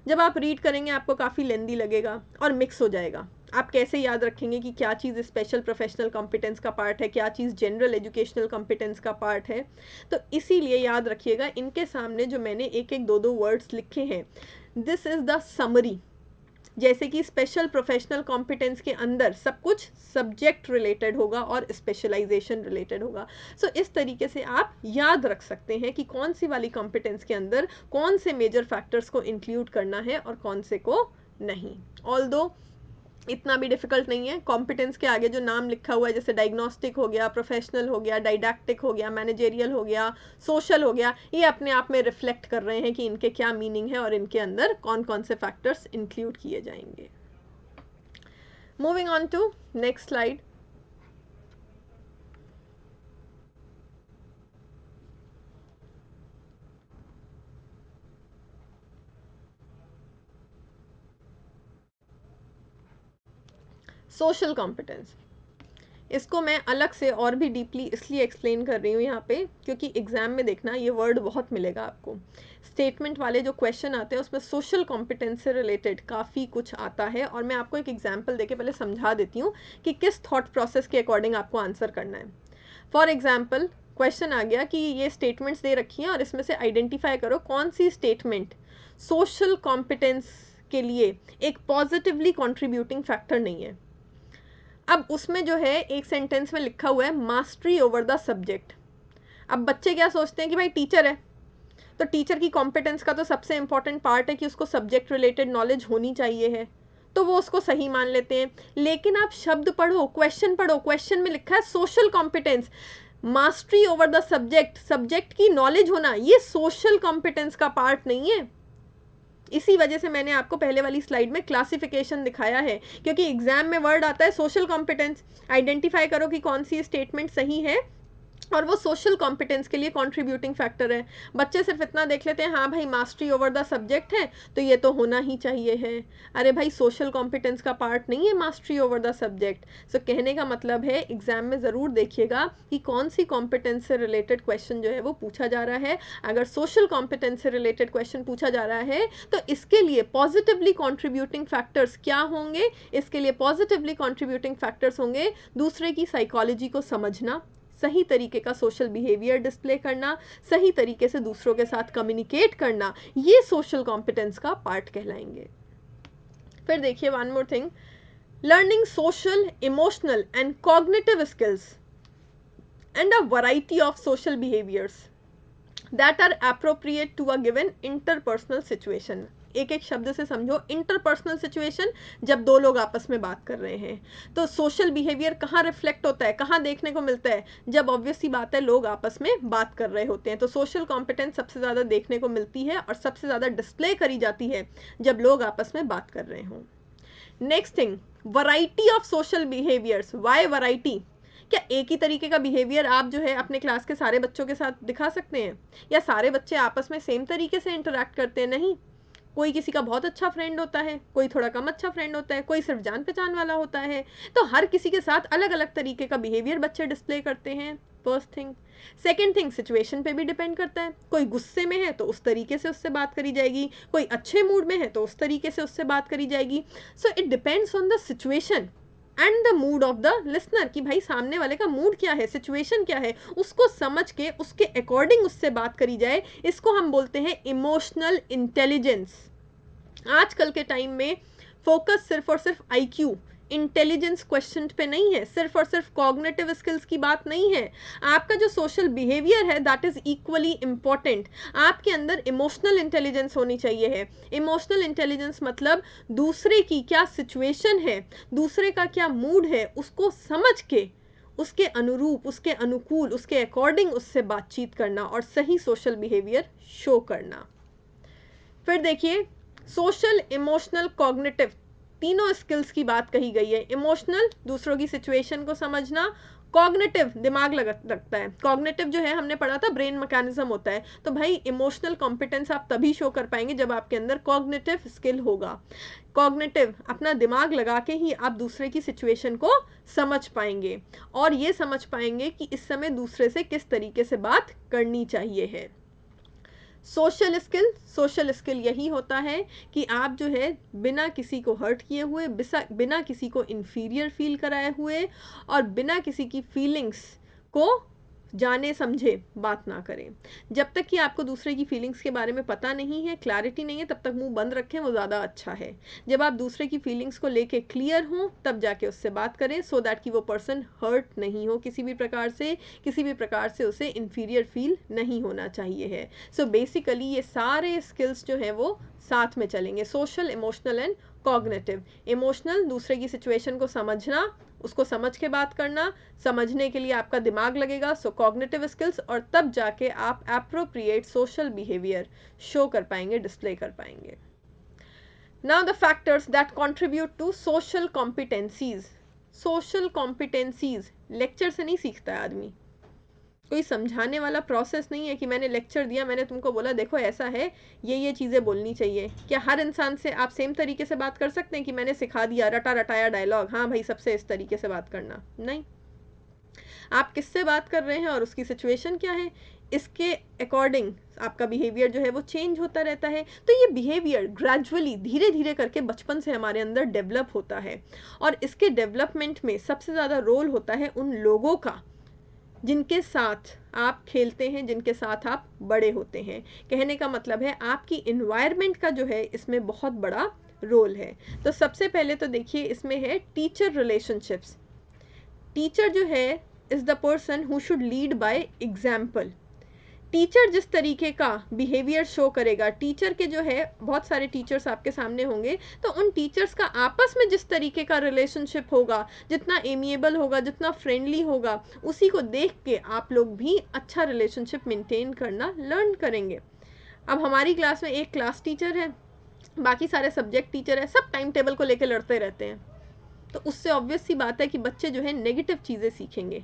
जब आप रीड करेंगे आपको काफ़ी लेंदी लगेगा और मिक्स हो जाएगा। आप कैसे याद रखेंगे कि क्या चीज़ स्पेशल प्रोफेशनल कॉम्पिटेंस का पार्ट है, क्या चीज़ जनरल एजुकेशनल कॉम्पिटेंस का पार्ट है। तो इसीलिए याद रखिएगा, इनके सामने जो मैंने एक एक दो दो वर्ड्स लिखे हैं, दिस इज़ द समरी। जैसे कि स्पेशल प्रोफेशनल कॉम्पिटेंस के अंदर सब कुछ सब्जेक्ट रिलेटेड होगा और स्पेशलाइजेशन रिलेटेड होगा। सो इस तरीके से आप याद रख सकते हैं कि कौन सी वाली कॉम्पिटेंस के अंदर कौन से मेजर फैक्टर्स को इंक्लूड करना है और कौन से को नहीं। ऑल्दो इतना भी डिफिकल्ट नहीं है। कॉम्पिटेंस के आगे जो नाम लिखा हुआ है, जैसे डायग्नोस्टिक हो गया, प्रोफेशनल हो गया, डाइडैक्टिक हो गया, मैनेजेरियल हो गया, सोशल हो गया, ये अपने आप में रिफ्लेक्ट कर रहे हैं कि इनके क्या मीनिंग है और इनके अंदर कौन कौन से फैक्टर्स इंक्लूड किए जाएंगे। Moving on to next slide. Social competence, इसको मैं अलग से और भी डीपली इसलिए एक्सप्लेन कर रही हूँ यहाँ पे, क्योंकि एग्जाम में देखना ये वर्ड बहुत मिलेगा आपको। स्टेटमेंट वाले जो क्वेश्चन आते हैं उसमें सोशल कॉम्पिटेंस से रिलेटेड काफ़ी कुछ आता है, और मैं आपको एक एग्जाम्पल देके पहले समझा देती हूँ कि किस थॉट प्रोसेस के अकॉर्डिंग आपको आंसर करना है। फॉर एग्जाम्पल, क्वेश्चन आ गया कि ये स्टेटमेंट्स दे रखी हैं और इसमें से आइडेंटिफाई करो कौन सी स्टेटमेंट सोशल कॉम्पिटेंस के लिए एक पॉजिटिवली कॉन्ट्रीब्यूटिंग फैक्टर नहीं है। अब उसमें जो है एक सेंटेंस में लिखा हुआ है मास्टरी ओवर द सब्जेक्ट। अब बच्चे क्या सोचते हैं कि भाई टीचर है, तो टीचर की कॉम्पिटेंस का तो सबसे इंपॉर्टेंट पार्ट है कि उसको सब्जेक्ट रिलेटेड नॉलेज होनी चाहिए है, तो वो उसको सही मान लेते हैं। लेकिन आप शब्द पढ़ो, क्वेश्चन में लिखा है social competence, mastery over the subject, subject की नॉलेज होना, ये सोशल कॉम्पिटेंस का पार्ट नहीं है। इसी वजह से मैंने आपको पहले वाली स्लाइड में क्लासिफिकेशन दिखाया है, क्योंकि एग्जाम में वर्ड आता है सोशल कॉम्पिटेंस, आइडेंटिफाई करो कि कौन सी स्टेटमेंट सही है और वो सोशल कॉम्पिटेंस के लिए कंट्रीब्यूटिंग फैक्टर है। बच्चे सिर्फ इतना देख लेते हैं, हाँ भाई मास्टरी ओवर द सब्जेक्ट है तो ये तो होना ही चाहिए है। अरे भाई सोशल कॉम्पिटेंस का पार्ट नहीं है मास्टरी ओवर द सब्जेक्ट। सो कहने का मतलब है एग्जाम में ज़रूर देखिएगा कि कौन सी कॉम्पिटेंस से रिलेटेड क्वेश्चन जो है वो पूछा जा रहा है। अगर सोशल कॉम्पिटेंस से रिलेटेड क्वेश्चन पूछा जा रहा है तो इसके लिए पॉजिटिवली कॉन्ट्रीब्यूटिंग फैक्टर्स क्या होंगे? इसके लिए पॉजिटिवली कॉन्ट्रीब्यूटिंग फैक्टर्स होंगे दूसरे की साइकोलॉजी को समझना, सही तरीके का सोशल बिहेवियर डिस्प्ले करना, सही तरीके से दूसरों के साथ कम्युनिकेट करना, ये सोशल कॉम्पिटेंस का पार्ट कहलाएंगे। फिर देखिए one more thing, learning social, emotional and cognitive skills and a variety of social behaviors that are appropriate to a given interpersonal situation। एक एक शब्द से समझो, इंटरपर्सनल सिचुएशन, जब दो लोग आपस में बात कर रहे हैं। तो सोशल बिहेवियर कहाँ रिफ्लेक्ट होता है, कहाँ देखने को मिलता है? जब ऑब्वियस सी बात है लोग आपस में बात कर रहे होते हैं, तो सोशल कॉम्पिटेंस सबसे ज़्यादा देखने को मिलती है और सबसे ज़्यादा डिस्प्ले करी जाती है जब लोग आपस में बात कर रहे हों। Next thing, variety of social behaviours. Why variety? क्या एक ही तरीके का बिहेवियर आप जो है अपने क्लास के सारे बच्चों के साथ दिखा सकते हैं, या सारे बच्चे आपस में सेम तरीके से इंटरेक्ट करते हैं? नहीं, कोई किसी का बहुत अच्छा फ्रेंड होता है, कोई थोड़ा कम अच्छा फ्रेंड होता है, कोई सिर्फ जान पहचान वाला होता है। तो हर किसी के साथ अलग अलग तरीके का बिहेवियर बच्चे डिस्प्ले करते हैं, first thing. Second thing, situation पे भी डिपेंड करता है। कोई गुस्से में है तो उस तरीके से उससे बात करी जाएगी, कोई अच्छे मूड में है तो उस तरीके से उससे बात करी जाएगी। सो it depends on the situation and the mood off the listener, कि भाई सामने वाले का मूड क्या है, सिचुएशन क्या है, उसको समझ के उसके अकॉर्डिंग उससे बात करी जाए। इसको हम बोलते हैं इमोशनल इंटेलिजेंस। आजकल के टाइम में फोकस सिर्फ और सिर्फ आईक्यू, इंटेलिजेंस क्वेश्चन पे नहीं है, सिर्फ और सिर्फ कॉग्निटिव स्किल्स की बात नहीं है। आपका जो सोशल बिहेवियर है दैट इज इक्वली इम्पॉर्टेंट। आपके अंदर इमोशनल इंटेलिजेंस होनी चाहिए है। इमोशनल इंटेलिजेंस मतलब दूसरे की क्या सिचुएशन है, दूसरे का क्या मूड है, उसको समझ के उसके अनुरूप, उसके अनुकूल, उसके अकॉर्डिंग उससे बातचीत करना और सही सोशल बिहेवियर शो करना। फिर देखिए, सोशल, इमोशनल, कॉग्निटिव तीनों स्किल्स की बात कही गई है। इमोशनल दूसरों की सिचुएशन को समझना, कॉग्निटिव दिमाग लगता है। कॉग्निटिव जो है हमने पढ़ा था ब्रेन मैकेनिज्म होता है। तो भाई इमोशनल कॉम्पिटेंस आप तभी शो कर पाएंगे जब आपके अंदर कॉग्निटिव स्किल होगा। कॉग्निटिव अपना दिमाग लगा के ही आप दूसरे की सिचुएशन को समझ पाएंगे और ये समझ पाएंगे कि इस समय दूसरे से किस तरीके से बात करनी चाहिए है। सोशल स्किल, सोशल स्किल यही होता है कि आप जो है बिना किसी को हर्ट किए हुए, बिना किसी को इन्फीरियर फील कराए हुए और बिना किसी की फीलिंग्स को जाने समझे बात ना करें। जब तक कि आपको दूसरे की फीलिंग्स के बारे में पता नहीं है, क्लैरिटी नहीं है, तब तक मुंह बंद रखें, वो ज़्यादा अच्छा है। जब आप दूसरे की फीलिंग्स को लेके क्लियर हों तब जाके उससे बात करें, सो दैट कि वो पर्सन हर्ट नहीं हो किसी भी प्रकार से, किसी भी प्रकार से उसे इन्फीरियर फील नहीं होना चाहिए है। सो बेसिकली ये सारे स्किल्स जो है वो साथ में चलेंगे, social, emotional and cognitive. Emotional दूसरे की सिचुएशन को समझना, उसको समझ के बात करना, समझने के लिए आपका दिमाग लगेगा, सो कॉग्निटिव स्किल्स, और तब जाके आप एप्रोप्रिएट सोशल बिहेवियर शो कर पाएंगे, डिस्प्ले कर पाएंगे। Now the factors that contribute to social competencies. Social competencies lecture से नहीं सीखता है आदमी, कोई समझाने वाला प्रोसेस नहीं है कि मैंने लेक्चर दिया, मैंने तुमको बोला देखो ऐसा है, ये चीज़ें बोलनी चाहिए। क्या हर इंसान से आप सेम तरीके से बात कर सकते हैं कि मैंने सिखा दिया रटा रटाया डायलॉग, हाँ भाई सबसे इस तरीके से बात करना? नहीं। आप किससे बात कर रहे हैं और उसकी सिचुएशन क्या है, इसके अकॉर्डिंग आपका बिहेवियर जो है वो चेंज होता रहता है। तो ये बिहेवियर ग्रेजुअली धीरे धीरे करके बचपन से हमारे अंदर डेवलप होता है और इसके डेवलपमेंट में सबसे ज़्यादा रोल होता है उन लोगों का जिनके साथ आप खेलते हैं, जिनके साथ आप बड़े होते हैं। कहने का मतलब है आपकी इन्वायरमेंट का जो है इसमें बहुत बड़ा रोल है। तो सबसे पहले तो देखिए इसमें है टीचर रिलेशनशिप्स। टीचर जो है is the person who should lead by example. Teacher जिस तरीके का बिहेवियर शो करेगा, टीचर के जो है बहुत सारे टीचर्स आपके सामने होंगे, तो उन टीचर्स का आपस में जिस तरीके का रिलेशनशिप होगा, जितना एमिएबल होगा, जितना फ्रेंडली होगा, उसी को देख के आप लोग भी अच्छा रिलेशनशिप मेंटेन करना लर्न करेंगे। अब हमारी क्लास में एक क्लास टीचर है, बाकी सारे सब्जेक्ट टीचर है, सब टाइम टेबल को लेकर लड़ते रहते हैं, तो उससे ऑब्वियस सी बात है कि बच्चे जो है नेगेटिव चीज़ें सीखेंगे।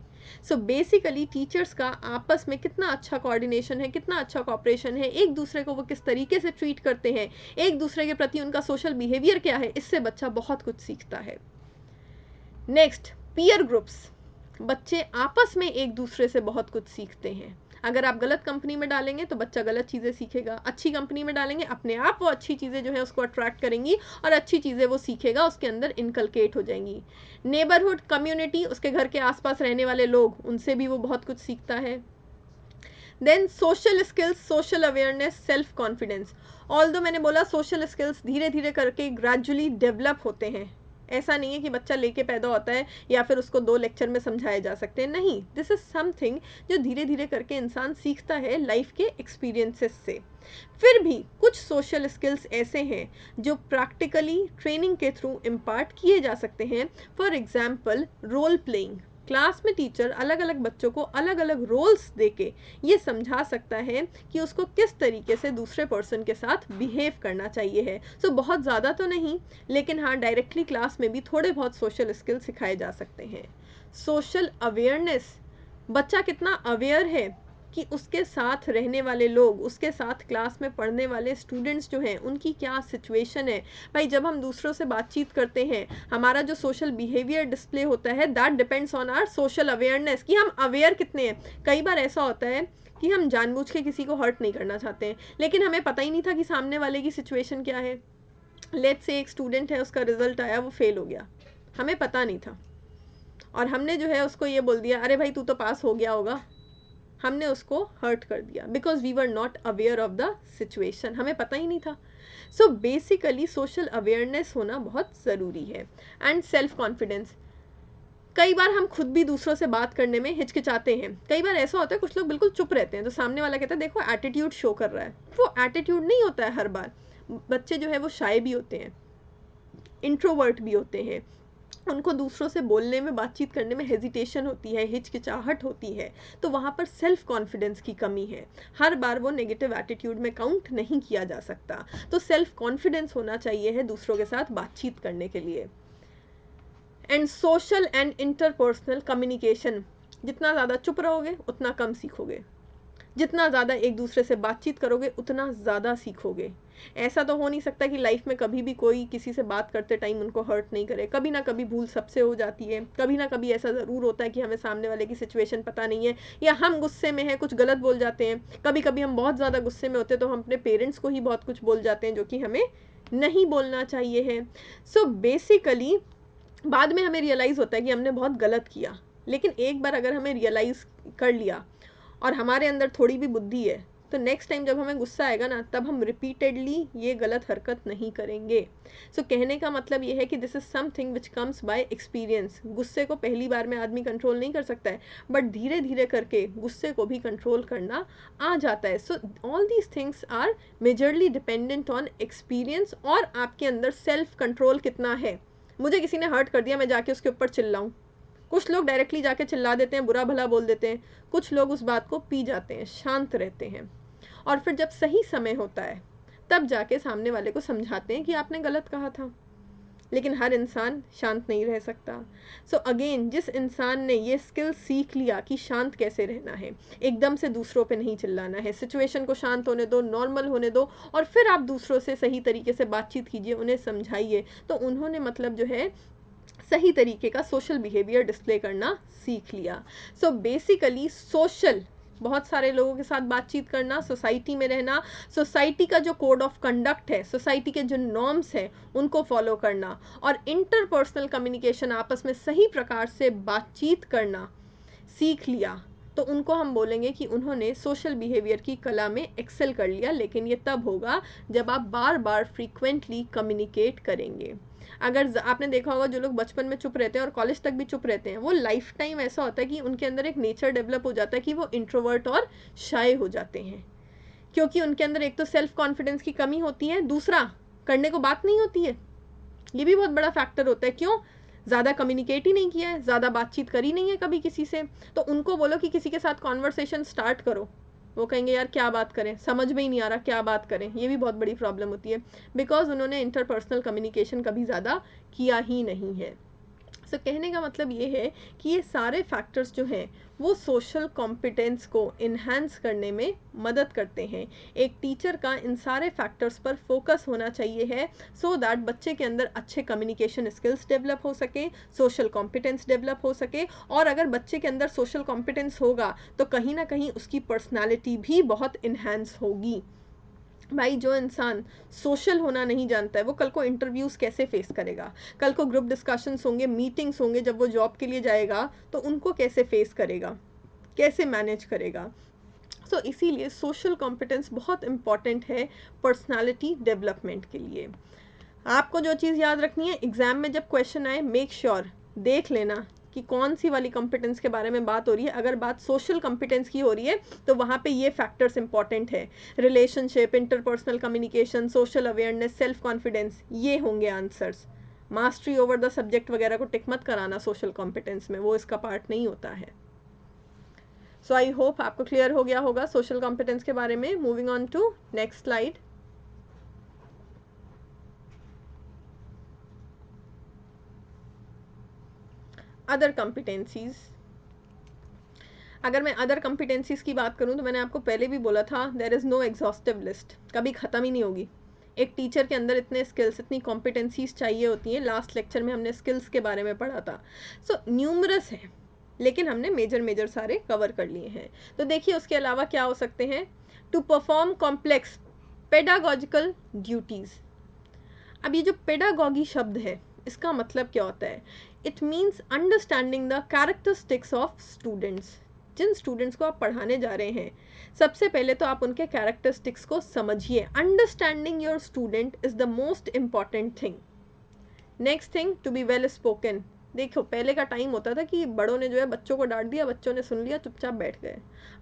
सो बेसिकली टीचर्स का आपस में कितना अच्छा कोऑर्डिनेशन है, कितना अच्छा कॉपरेशन है, एक दूसरे को वो किस तरीके से ट्रीट करते हैं, एक दूसरे के प्रति उनका सोशल बिहेवियर क्या है, इससे बच्चा बहुत कुछ सीखता है। Next, peer groups. बच्चे आपस में एक दूसरे से बहुत कुछ सीखते हैं। अगर आप गलत कंपनी में डालेंगे तो बच्चा गलत चीज़ें सीखेगा, अच्छी कंपनी में डालेंगे अपने आप वो अच्छी चीज़ें जो है उसको अट्रैक्ट करेंगी और अच्छी चीज़ें वो सीखेगा, उसके अंदर इनकलकेट हो जाएंगी। नेबरहुड कम्युनिटी, उसके घर के आसपास रहने वाले लोग, उनसे भी वो बहुत कुछ सीखता है। Then social skills, social awareness, self confidence. Although मैंने बोला सोशल स्किल्स धीरे धीरे करके ग्रेजुअली डेवलप होते हैं, ऐसा नहीं है कि बच्चा लेके पैदा होता है या फिर उसको 2 लेक्चर में समझाए जा सकते हैं, नहीं। दिस इज समथिंग जो धीरे धीरे करके इंसान सीखता है लाइफ के एक्सपीरियंसेस से। फिर भी कुछ सोशल स्किल्स ऐसे हैं जो प्रैक्टिकली ट्रेनिंग के थ्रू इम्पार्ट किए जा सकते हैं। For example role playing. Class में टीचर अलग अलग बच्चों को अलग अलग रोल्स देके ये समझा सकता है कि उसको किस तरीके से दूसरे पर्सन के साथ बिहेव करना चाहिए है। सो बहुत ज़्यादा तो नहीं, लेकिन हाँ डायरेक्टली क्लास में भी थोड़े बहुत सोशल स्किल सिखाए जा सकते हैं। सोशल अवेयरनेस, बच्चा कितना अवेयर है कि उसके साथ रहने वाले लोग, उसके साथ क्लास में पढ़ने वाले स्टूडेंट्स जो हैं उनकी क्या सिचुएशन है। भाई जब हम दूसरों से बातचीत करते हैं, हमारा जो सोशल बिहेवियर डिस्प्ले होता है that depends on our social awareness, कि हम अवेयर कितने हैं। कई बार ऐसा होता है कि हम जानबूझ के किसी को हर्ट नहीं करना चाहते हैं, लेकिन हमें पता ही नहीं था कि सामने वाले की सिचुएशन क्या है। लेट्स से एक स्टूडेंट है, उसका रिजल्ट आया, वो फेल हो गया, हमें पता नहीं था और हमने जो है उसको ये बोल दिया, अरे भाई तू तो पास हो गया होगा। हमने उसको हर्ट कर दिया because we were not aware of the situation, हमें पता ही नहीं था। सो बेसिकली सोशल अवेयरनेस होना बहुत ज़रूरी है। एंड सेल्फ कॉन्फिडेंस, कई बार हम खुद भी दूसरों से बात करने में हिचकिचाते हैं। कई बार ऐसा होता है कुछ लोग बिल्कुल चुप रहते हैं तो सामने वाला कहता है देखो एटीट्यूड शो कर रहा है, वो एटीट्यूड नहीं होता है हर बार। बच्चे जो है वो शाय भी होते हैं, इंट्रोवर्ट भी होते हैं, उनको दूसरों से बोलने में, बातचीत करने में हेजिटेशन होती है, हिचकिचाहट होती है, तो वहाँ पर सेल्फ कॉन्फिडेंस की कमी है। हर बार वो नेगेटिव एटीट्यूड में काउंट नहीं किया जा सकता। तो सेल्फ कॉन्फिडेंस होना चाहिए है दूसरों के साथ बातचीत करने के लिए। And social and interpersonal communication, जितना ज़्यादा चुप रहोगे उतना कम सीखोगे, जितना ज़्यादा एक दूसरे से बातचीत करोगे उतना ज़्यादा सीखोगे। ऐसा तो हो नहीं सकता कि लाइफ में कभी भी कोई किसी से बात करते टाइम उनको हर्ट नहीं करे। कभी ना कभी भूल सबसे हो जाती है, कभी ना कभी ऐसा ज़रूर होता है कि हमें सामने वाले की सिचुएशन पता नहीं है, या हम गुस्से में हैं कुछ गलत बोल जाते हैं। कभी कभी हम बहुत ज़्यादा गुस्से में होते हैं तो हम अपने पेरेंट्स को ही बहुत कुछ बोल जाते हैं जो कि हमें नहीं बोलना चाहिए है। सो बेसिकली बाद में हमें रियलाइज़ होता है कि हमने बहुत गलत किया, लेकिन एक बार अगर हमें रियलाइज़ कर लिया और हमारे अंदर थोड़ी भी बुद्धि है तो नेक्स्ट टाइम जब हमें गुस्सा आएगा ना तब हम रिपीटेडली ये गलत हरकत नहीं करेंगे। सो कहने का मतलब ये है कि this is something which comes by experience. गुस्से को पहली बार में आदमी कंट्रोल नहीं कर सकता है, बट धीरे धीरे करके गुस्से को भी कंट्रोल करना आ जाता है। So all these things are majorly dependent on experience और आपके अंदर सेल्फ कंट्रोल कितना है। मुझे किसी ने हर्ट कर दिया, मैं जाके उसके ऊपर चिल्लाऊं। कुछ लोग डायरेक्टली जाके चिल्ला देते हैं, बुरा भला बोल देते हैं। कुछ लोग उस बात को पी जाते हैं, शांत रहते हैं, और फिर जब सही समय होता है तब जाके सामने वाले को समझाते हैं कि आपने गलत कहा था। लेकिन हर इंसान शांत नहीं रह सकता। सो अगेन, जिस इंसान ने ये स्किल सीख लिया कि शांत कैसे रहना है, एकदम से दूसरों पे नहीं चिल्लाना है, सिचुएशन को शांत होने दो, नॉर्मल होने दो, और फिर आप दूसरों से सही तरीके से बातचीत कीजिए, उन्हें समझाइए, तो उन्होंने मतलब जो है सही तरीके का सोशल बिहेवियर डिस्प्ले करना सीख लिया। सो बेसिकली सोशल, बहुत सारे लोगों के साथ बातचीत करना, सोसाइटी में रहना, सोसाइटी का जो कोड ऑफ कंडक्ट है, सोसाइटी के जो नॉर्म्स हैं उनको फॉलो करना, और इंटरपर्सनल कम्युनिकेशन, आपस में सही प्रकार से बातचीत करना सीख लिया, तो उनको हम बोलेंगे कि उन्होंने सोशल बिहेवियर की कला में एक्सेल कर लिया। लेकिन ये तब होगा जब आप बार बार फ्रीक्वेंटली कम्युनिकेट करेंगे। अगर आपने देखा होगा जो लोग बचपन में चुप रहते हैं और कॉलेज तक भी चुप रहते हैं, वो लाइफ टाइम ऐसा होता है कि उनके अंदर एक नेचर डेवलप हो जाता है कि वो इंट्रोवर्ट और शाय हो जाते हैं, क्योंकि उनके अंदर एक तो सेल्फ कॉन्फिडेंस की कमी होती है, दूसरा करने को बात नहीं होती है। ये भी बहुत बड़ा फैक्टर होता है। क्यों? ज़्यादा कम्युनिकेट ही नहीं किया है, ज़्यादा बातचीत करी नहीं है कभी किसी से। तो उनको बोलो कि किसी के साथ कॉन्वर्सेशन स्टार्ट करो, वो कहेंगे यार क्या बात करें, समझ में ही नहीं आ रहा क्या बात करें। ये भी बहुत बड़ी प्रॉब्लम होती है, बिकॉज उन्होंने इंटरपर्सनल कम्युनिकेशन कभी ज़्यादा किया ही नहीं है। सो कहने का मतलब ये है कि ये सारे फैक्टर्स जो हैं वो सोशल कॉम्पिटेंस को इन्हांस करने में मदद करते हैं। एक टीचर का इन सारे फैक्टर्स पर फोकस होना चाहिए है, सो दैट बच्चे के अंदर अच्छे कम्युनिकेशन स्किल्स डेवलप हो सके, सोशल कॉम्पिटेंस डेवलप हो सके, और अगर बच्चे के अंदर सोशल कॉम्पिटेंस होगा तो कहीं ना कहीं उसकी पर्सनैलिटी भी बहुत इन्हांस होगी। भाई, जो इंसान सोशल होना नहीं जानता है वो कल को इंटरव्यूज़ कैसे फेस करेगा, कल को ग्रुप डिस्कशंस होंगे, मीटिंग्स होंगे, जब वो जॉब के लिए जाएगा तो उनको कैसे फेस करेगा, कैसे मैनेज करेगा। सो इसीलिए सोशल कॉम्पिटेंस बहुत इंपॉर्टेंट है पर्सनालिटी डेवलपमेंट के लिए। आपको जो चीज़ याद रखनी है, एग्जाम में जब क्वेश्चन आए मेक श्योर देख लेना कि कौन सी वाली कॉम्पिटेंस के बारे में बात हो रही है। अगर बात सोशल कॉम्पिटेंस की हो रही है तो वहाँ पे ये फैक्टर्स इंपॉर्टेंट है, relationship, interpersonal communication, social awareness, self confidence, ये होंगे answers. Mastery over the subject वगैरह को टिक मत कराना सोशल कॉम्पिटेंस में, वो इसका पार्ट नहीं होता है। सो आई होप आपको क्लियर हो गया होगा सोशल कॉम्पिटेंस के बारे में। Moving on to next slide. Other competencies, अगर मैं अदर कॉम्पिटेंसीज की बात करूं तो मैंने आपको पहले भी बोला था, there is no exhaustive list, कभी ख़त्म ही नहीं होगी। एक टीचर के अंदर इतने स्किल्स, इतनी कॉम्पिटेंसीज चाहिए होती हैं। लास्ट लेक्चर में हमने स्किल्स के बारे में पढ़ा था। सो न्यूमरस है, लेकिन हमने मेजर सारे कवर कर लिए हैं। तो देखिए उसके अलावा क्या हो सकते हैं। To perform complex pedagogical duties. अब ये जो पेडागॉगी शब्द है इसका मतलब क्या होता है? It means understanding the characteristics of students. जिन स्टूडेंट्स को आप पढ़ाने जा रहे हैं, सबसे पहले तो आप उनके कैरेक्टरिस्टिक्स को समझिए। Understanding your student is the most important thing. Next thing, to be well spoken. देखो पहले का टाइम होता था कि बड़ों ने जो है बच्चों को डांट दिया, बच्चों ने सुन लिया, चुपचाप बैठ गए।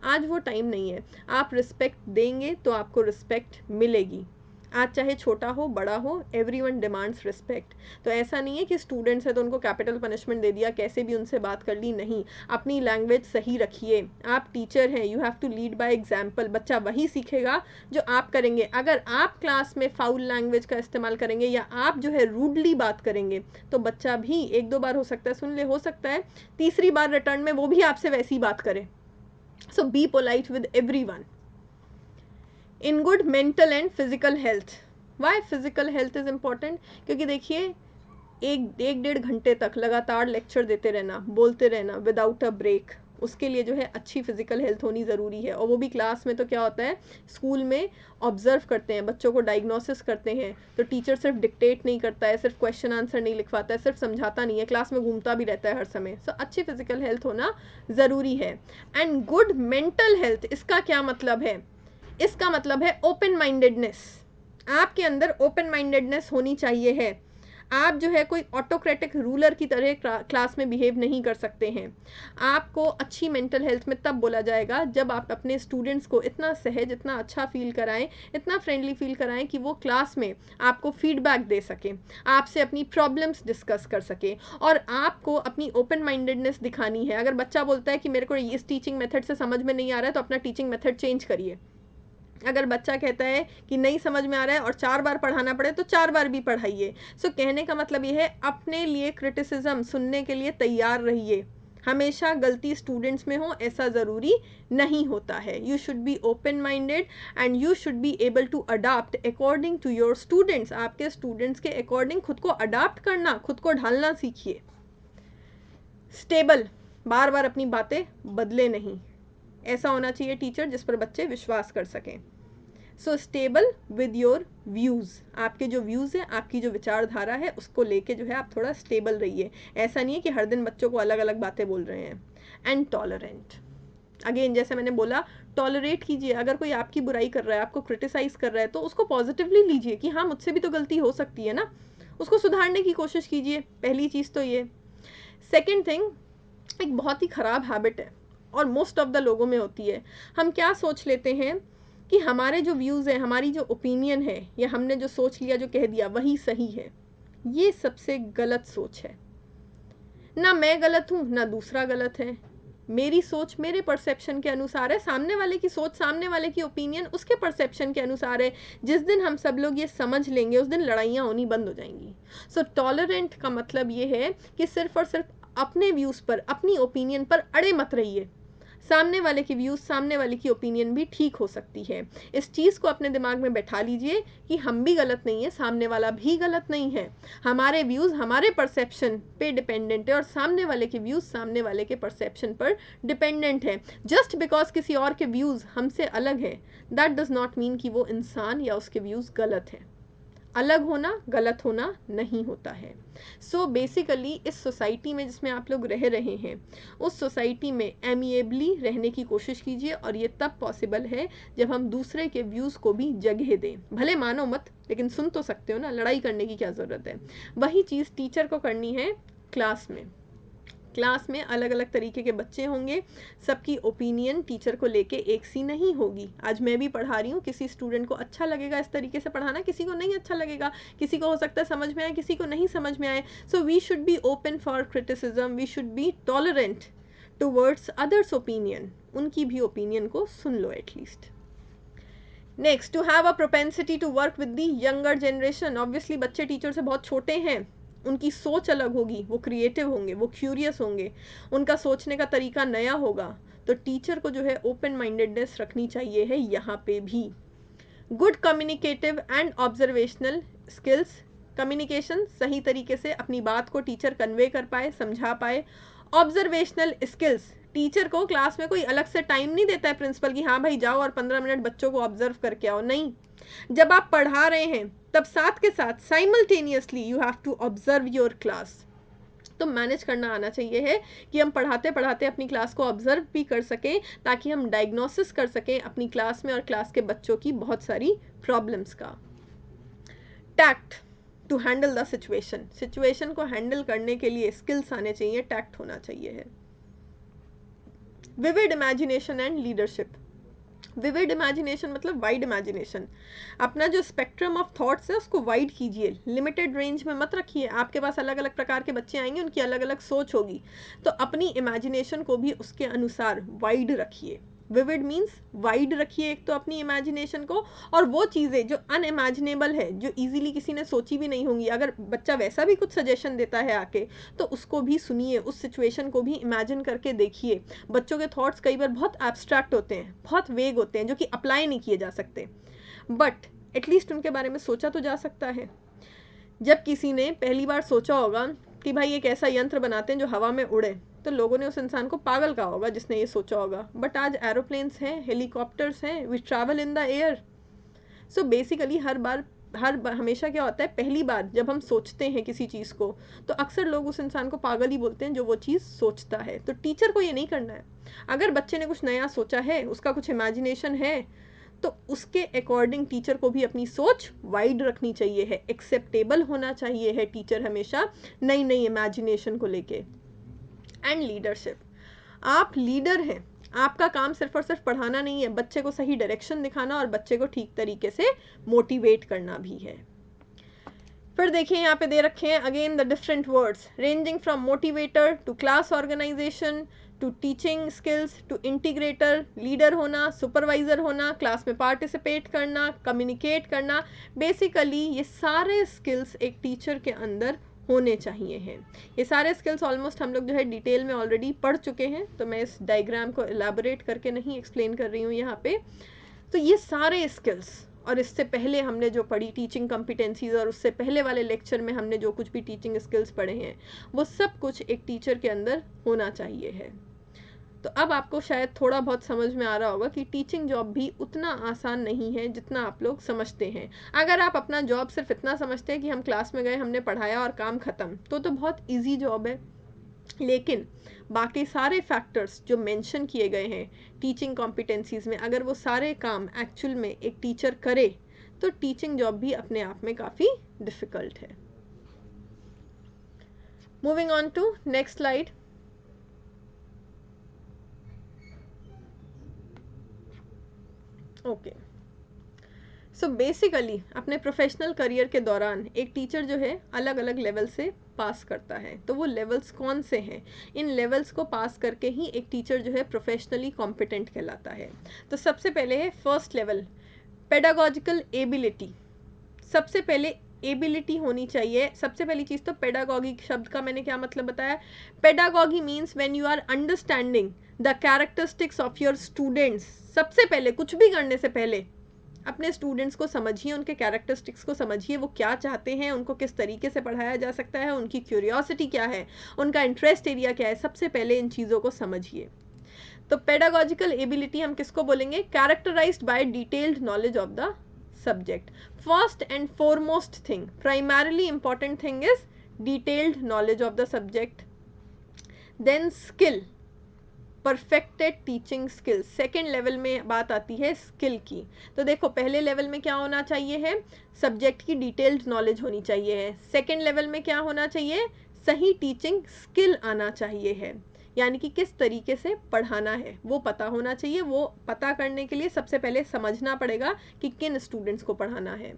आज वो टाइम नहीं है। आप रिस्पेक्ट देंगे तो आपको रिस्पेक्ट मिलेगी। आज चाहे छोटा हो बड़ा हो, एवरीवन डिमांड्स रिस्पेक्ट। तो ऐसा नहीं है कि स्टूडेंट्स है तो उनको कैपिटल पनिशमेंट दे दिया, कैसे भी उनसे बात कर ली, नहीं। अपनी लैंग्वेज सही रखिए। आप टीचर हैं, you have to lead by example. बच्चा वही सीखेगा जो आप करेंगे। अगर आप क्लास में फाउल लैंग्वेज का इस्तेमाल करेंगे या आप जो है रूडली बात करेंगे, तो बच्चा भी एक दो बार हो सकता है सुन ले, हो सकता है तीसरी बार रिटर्न में वो भी आपसे वैसी बात करे। So be polite with everyone. In good mental and physical health. Why physical health is important? क्योंकि देखिए एक डेढ़ घंटे तक लगातार लेक्चर देते रहना, बोलते रहना विदाउट अ ब्रेक, उसके लिए जो है अच्छी फिजिकल हेल्थ होनी ज़रूरी है। और वो भी क्लास में। तो क्या होता है, स्कूल में ऑब्जर्व करते हैं, बच्चों को डायग्नोसिस करते हैं, तो टीचर सिर्फ डिक्टेट नहीं करता है, सिर्फ क्वेश्चन आंसर नहीं लिखवाता है, सिर्फ समझाता नहीं है, क्लास में घूमता भी रहता है हर समय। सो अच्छी फिजिकल हेल्थ होना ज़रूरी है। एंड गुड मेंटल हेल्थ, इसका क्या मतलब है? इसका मतलब है ओपन माइंडेडनेस। आपके अंदर ओपन माइंडेडनेस होनी चाहिए है। आप जो है कोई ऑटोक्रेटिक रूलर की तरह क्लास में बिहेव नहीं कर सकते हैं। आपको अच्छी मेंटल हेल्थ में तब बोला जाएगा जब आप अपने स्टूडेंट्स को इतना सहज, इतना अच्छा फील कराएं, इतना फ्रेंडली फील कराएं कि वो क्लास में आपको फीडबैक दे सकें, आपसे अपनी प्रॉब्लम्स डिस्कस कर सकें। और आपको अपनी ओपन माइंडेडनेस दिखानी है। अगर बच्चा बोलता है कि मेरे को इस टीचिंग मेथड से समझ में नहीं आ रहा है, तो अपना टीचिंग मेथड चेंज करिए। अगर बच्चा कहता है कि नहीं समझ में आ रहा है और 4 बार पढ़ाना पड़े, तो 4 बार भी पढ़ाइए। सो कहने का मतलब ये है, अपने लिए क्रिटिसिज्म सुनने के लिए तैयार रहिए। हमेशा गलती स्टूडेंट्स में हो ऐसा ज़रूरी नहीं होता है। You should be open minded and you should be able to adapt according to your students. आपके स्टूडेंट्स के अकॉर्डिंग खुद को अडाप्ट करना, खुद को ढालना सीखिए। स्टेबल, बार बार अपनी बातें बदले नहीं। ऐसा होना चाहिए टीचर जिस पर बच्चे विश्वास कर सकें। सो स्टेबल विद योर व्यूज़। आपके जो व्यूज़ हैं, आपकी जो विचारधारा है, उसको लेके जो है आप थोड़ा स्टेबल रहिए। ऐसा नहीं है कि हर दिन बच्चों को अलग अलग बातें बोल रहे हैं। एंड टॉलरेंट, अगेन जैसे मैंने बोला, टॉलरेट कीजिए। अगर कोई आपकी बुराई कर रहा है, आपको क्रिटिसाइज कर रहा है, तो उसको पॉजिटिवली लीजिए कि हाँ मुझसे भी तो गलती हो सकती है ना, उसको सुधारने की कोशिश कीजिए। पहली चीज़ तो ये। सेकेंड थिंग, एक बहुत ही ख़राब हैबिट है और मोस्ट ऑफ द लोगों में होती है। हम क्या सोच लेते हैं कि हमारे जो व्यूज़ हैं, हमारी जो ओपिनियन है, या हमने जो सोच लिया, जो कह दिया, वही सही है। ये सबसे गलत सोच है। ना मैं गलत हूँ ना दूसरा गलत है। मेरी सोच मेरे परसेप्शन के अनुसार है, सामने वाले की सोच, सामने वाले की ओपिनियन उसके परसेप्शन के अनुसार है। जिस दिन हम सब लोग ये समझ लेंगे, उस दिन लड़ाइयाँ होनी बंद हो जाएंगी। सो टॉलरेंट का मतलब ये है कि सिर्फ और सिर्फ अपने व्यूज़ पर, अपनी ओपिनियन पर अड़े मत रहिए। सामने वाले की व्यूज़, सामने वाले की ओपिनियन भी ठीक हो सकती है। इस चीज़ को अपने दिमाग में बैठा लीजिए कि हम भी गलत नहीं है, सामने वाला भी गलत नहीं है। हमारे व्यूज़ हमारे परसेप्शन पे डिपेंडेंट है और सामने वाले के व्यूज़ सामने वाले के परसेप्शन पर डिपेंडेंट है। जस्ट बिकॉज किसी और के व्यूज़ हमसे अलग है, दैट डज नॉट मीन कि वो इंसान या उसके व्यूज़ गलत है। अलग होना गलत होना नहीं होता है। सो बेसिकली इस सोसाइटी में जिसमें आप लोग रह रहे हैं, उस सोसाइटी में एमिएबली रहने की कोशिश कीजिए। और ये तब पॉसिबल है जब हम दूसरे के व्यूज़ को भी जगह दें। भले मानो मत, लेकिन सुन तो सकते हो ना। लड़ाई करने की क्या ज़रूरत है? वही चीज़ टीचर को करनी है क्लास में। क्लास में अलग अलग तरीके के बच्चे होंगे, सबकी ओपिनियन टीचर को लेके एक सी नहीं होगी। आज मैं भी पढ़ा रही हूँ, किसी स्टूडेंट को अच्छा लगेगा इस तरीके से पढ़ाना, किसी को नहीं अच्छा लगेगा, किसी को हो सकता है समझ में आए, किसी को नहीं समझ में आए। So we should be open for criticism, we should be tolerant towards others opinion. उनकी भी ओपिनियन को सुन लो at least. Next, to have a propensity to work with the younger generation. Obviously बच्चे टीचर से बहुत छोटे हैं, उनकी सोच अलग होगी, वो क्रिएटिव होंगे, वो क्यूरियस होंगे, उनका सोचने का तरीका नया होगा। तो टीचर को जो है ओपन माइंडेडनेस रखनी चाहिए है यहाँ पे भी। Good communicative and observational skills. Communication, सही तरीके से अपनी बात को टीचर कन्वे कर पाए, समझा पाए। ऑब्जर्वेशनल स्किल्स, टीचर को क्लास में कोई अलग से टाइम नहीं देता है प्रिंसिपल कि हाँ भाई जाओ और 15 मिनट बच्चों को ऑब्जर्व करके आओ। नहीं, जब आप पढ़ा रहे हैं तब साथ के साथ simultaneously you have to observe your class. तो मैनेज करना आना चाहिए है कि हम पढ़ाते पढ़ाते अपनी क्लास को ऑब्जर्व भी कर सकें, ताकि हम डायग्नोसिस कर सकें अपनी क्लास में और क्लास के बच्चों की बहुत सारी प्रॉब्लम्स का। Tact to handle the situation को हैंडल करने के लिए स्किल्स आने चाहिए, टैक्ट होना चाहिए है। Vivid imagination and leadership. Vivid imagination मतलब वाइड इमेजिनेशन। अपना जो स्पेक्ट्रम ऑफ थॉट्स है उसको वाइड कीजिए, लिमिटेड रेंज में मत रखिए। आपके पास अलग अलग प्रकार के बच्चे आएंगे, उनकी अलग अलग सोच होगी, तो अपनी इमेजिनेशन को भी उसके अनुसार वाइड रखिए। विविड मीन्स वाइड रखिए एक तो अपनी इमेजिनेशन को, और वो चीज़ें जो अनइमेजिनेबल है, जो इजीली किसी ने सोची भी नहीं होंगी, अगर बच्चा वैसा भी कुछ सजेशन देता है आके, तो उसको भी सुनिए, उस सिचुएशन को भी इमेजिन करके देखिए। बच्चों के थॉट्स कई बार बहुत एब्स्ट्रैक्ट होते हैं, बहुत वेग होते हैं, जो कि अप्लाई नहीं किए जा सकते, बट एटलीस्ट उनके बारे में सोचा तो जा सकता है। जब किसी ने पहली बार सोचा होगा कि भाई एक ऐसा यंत्र बनाते हैं जो हवा में उड़े, तो लोगों ने उस इंसान को पागल कहा होगा जिसने ये सोचा होगा। बट आज एरोप्लेन्स हैं, हेलीकॉप्टर्स हैं, we travel in the air. So basically हमेशा क्या होता है, पहली बार जब हम सोचते हैं किसी चीज़ को, तो अक्सर लोग उस इंसान को पागल ही बोलते हैं जो वो चीज़ सोचता है। तो टीचर को ये नहीं करना है। अगर बच्चे ने कुछ नया सोचा है, उसका कुछ इमेजिनेशन है, तो उसके अकॉर्डिंग टीचर को भी अपनी सोच वाइड रखनी चाहिए है, एक्सेप्टेबल होना चाहिए है टीचर हमेशा नई नई इमेजिनेशन को लेके। And leadership. आप लीडर हैं, आपका काम सिर्फ और सिर्फ पढ़ाना नहीं है, बच्चे को सही डायरेक्शन दिखाना और बच्चे को ठीक तरीके से मोटिवेट करना भी है। फिर देखिए यहाँ पे दे रखे हैं again the different words, ranging from motivator to class organisation to teaching skills to integrator, leader होना, सुपरवाइजर होना, क्लास में पार्टिसिपेट करना, कम्युनिकेट करना। बेसिकली ये सारे स्किल्स एक टीचर के अंदर होने चाहिए हैं। ये सारे स्किल्स ऑलमोस्ट हम लोग जो है डिटेल में ऑलरेडी पढ़ चुके हैं, तो मैं इस डायग्राम को एलैबोरेट करके नहीं एक्सप्लेन कर रही हूँ यहाँ पे। तो ये सारे स्किल्स, और इससे पहले हमने जो पढ़ी टीचिंग कॉम्पिटेंसीज, और उससे पहले वाले लेक्चर में हमने जो कुछ भी टीचिंग स्किल्स पढ़े हैं, वो सब कुछ एक टीचर के अंदर होना चाहिए है। तो अब आपको शायद थोड़ा बहुत समझ में आ रहा होगा कि टीचिंग जॉब भी उतना आसान नहीं है जितना आप लोग समझते हैं। अगर आप अपना जॉब सिर्फ इतना समझते हैं कि हम क्लास में गए, हमने पढ़ाया और काम ख़त्म, तो बहुत ईजी जॉब है। लेकिन बाकी सारे फैक्टर्स जो मेंशन किए गए हैं टीचिंग कॉम्पिटेंसीज में, अगर वो सारे काम एक्चुअल में एक टीचर करे, तो टीचिंग जॉब भी अपने आप में काफ़ी डिफ़िकल्ट है। Moving on to next slide. Okay, so basically अपने प्रोफेशनल करियर के दौरान एक टीचर जो है अलग अलग लेवल से पास करता है। तो वो लेवल्स कौन से हैं? इन लेवल्स को पास करके ही एक टीचर जो है प्रोफेशनली कॉम्पिटेंट कहलाता है। तो सबसे पहले है फर्स्ट लेवल, पेडागॉजिकल एबिलिटी। सबसे पहले एबिलिटी होनी चाहिए। सबसे पहली चीज़ तो पेडागॉगी शब्द का मैंने क्या मतलब बताया। Pedagogy means when you are understanding the characteristics of your students. सबसे पहले कुछ भी करने से पहले अपने स्टूडेंट्स को समझिए, उनके कैरेक्टरिस्टिक्स को समझिए, वो क्या चाहते हैं, उनको किस तरीके से पढ़ाया जा सकता है, उनकी क्यूरियोसिटी क्या है, उनका इंटरेस्ट एरिया क्या है। सबसे पहले इन चीज़ों को समझिए। तो पेडागॉजिकल एबिलिटी हम किसको बोलेंगे? Characterised by detailed knowledge of the subject. First and foremost thing, primarily important thing is detailed knowledge of the subject. Then skill, perfected teaching skills. Second level में बात आती है स्किल की। तो देखो पहले लेवल में क्या होना चाहिए है, सब्जेक्ट की डिटेल्ड नॉलेज होनी चाहिए है। सेकेंड लेवल में क्या होना चाहिए, सही टीचिंग स्किल आना चाहिए है, यानी कि किस तरीके से पढ़ाना है वो पता होना चाहिए। वो पता करने के लिए सबसे पहले समझना पड़ेगा कि किन स्टूडेंट्स को पढ़ाना है।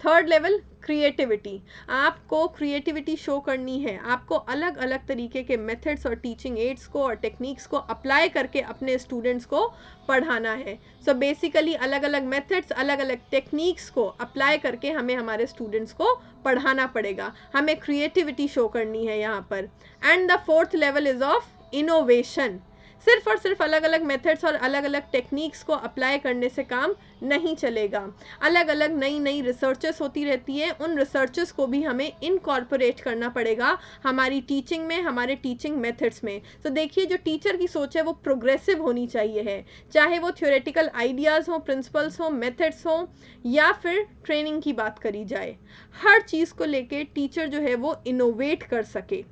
Third level, creativity. आपको क्रिएटिविटी शो करनी है, आपको अलग अलग तरीके के मेथड्स और टीचिंग एड्स को और टेक्निक्स को अप्लाई करके अपने स्टूडेंट्स को पढ़ाना है। सो बेसिकली अलग अलग मेथड्स, अलग अलग टेक्निक्स को अप्लाई करके हमें हमारे स्टूडेंट्स को पढ़ाना पड़ेगा। हमें क्रिएटिविटी शो करनी है यहाँ पर। And the fourth level is of innovation. सिर्फ और सिर्फ अलग अलग मेथड्स और अलग अलग टेक्निक्स को अप्लाई करने से काम नहीं चलेगा। अलग अलग नई नई रिसर्चेस होती रहती है, उन रिसर्चेस को भी हमें इनकॉर्पोरेट करना पड़ेगा हमारी टीचिंग में, हमारे टीचिंग मेथड्स में। तो देखिए जो टीचर की सोच है वो प्रोग्रेसिव होनी चाहिए है, चाहे वो थ्योरेटिकल आइडियाज़ हों, प्रिंसिपल्स हों, मेथड्स हों, या फिर ट्रेनिंग की बात करी जाए। हर चीज़ को लेके टीचर जो है वो इनोवेट कर सके।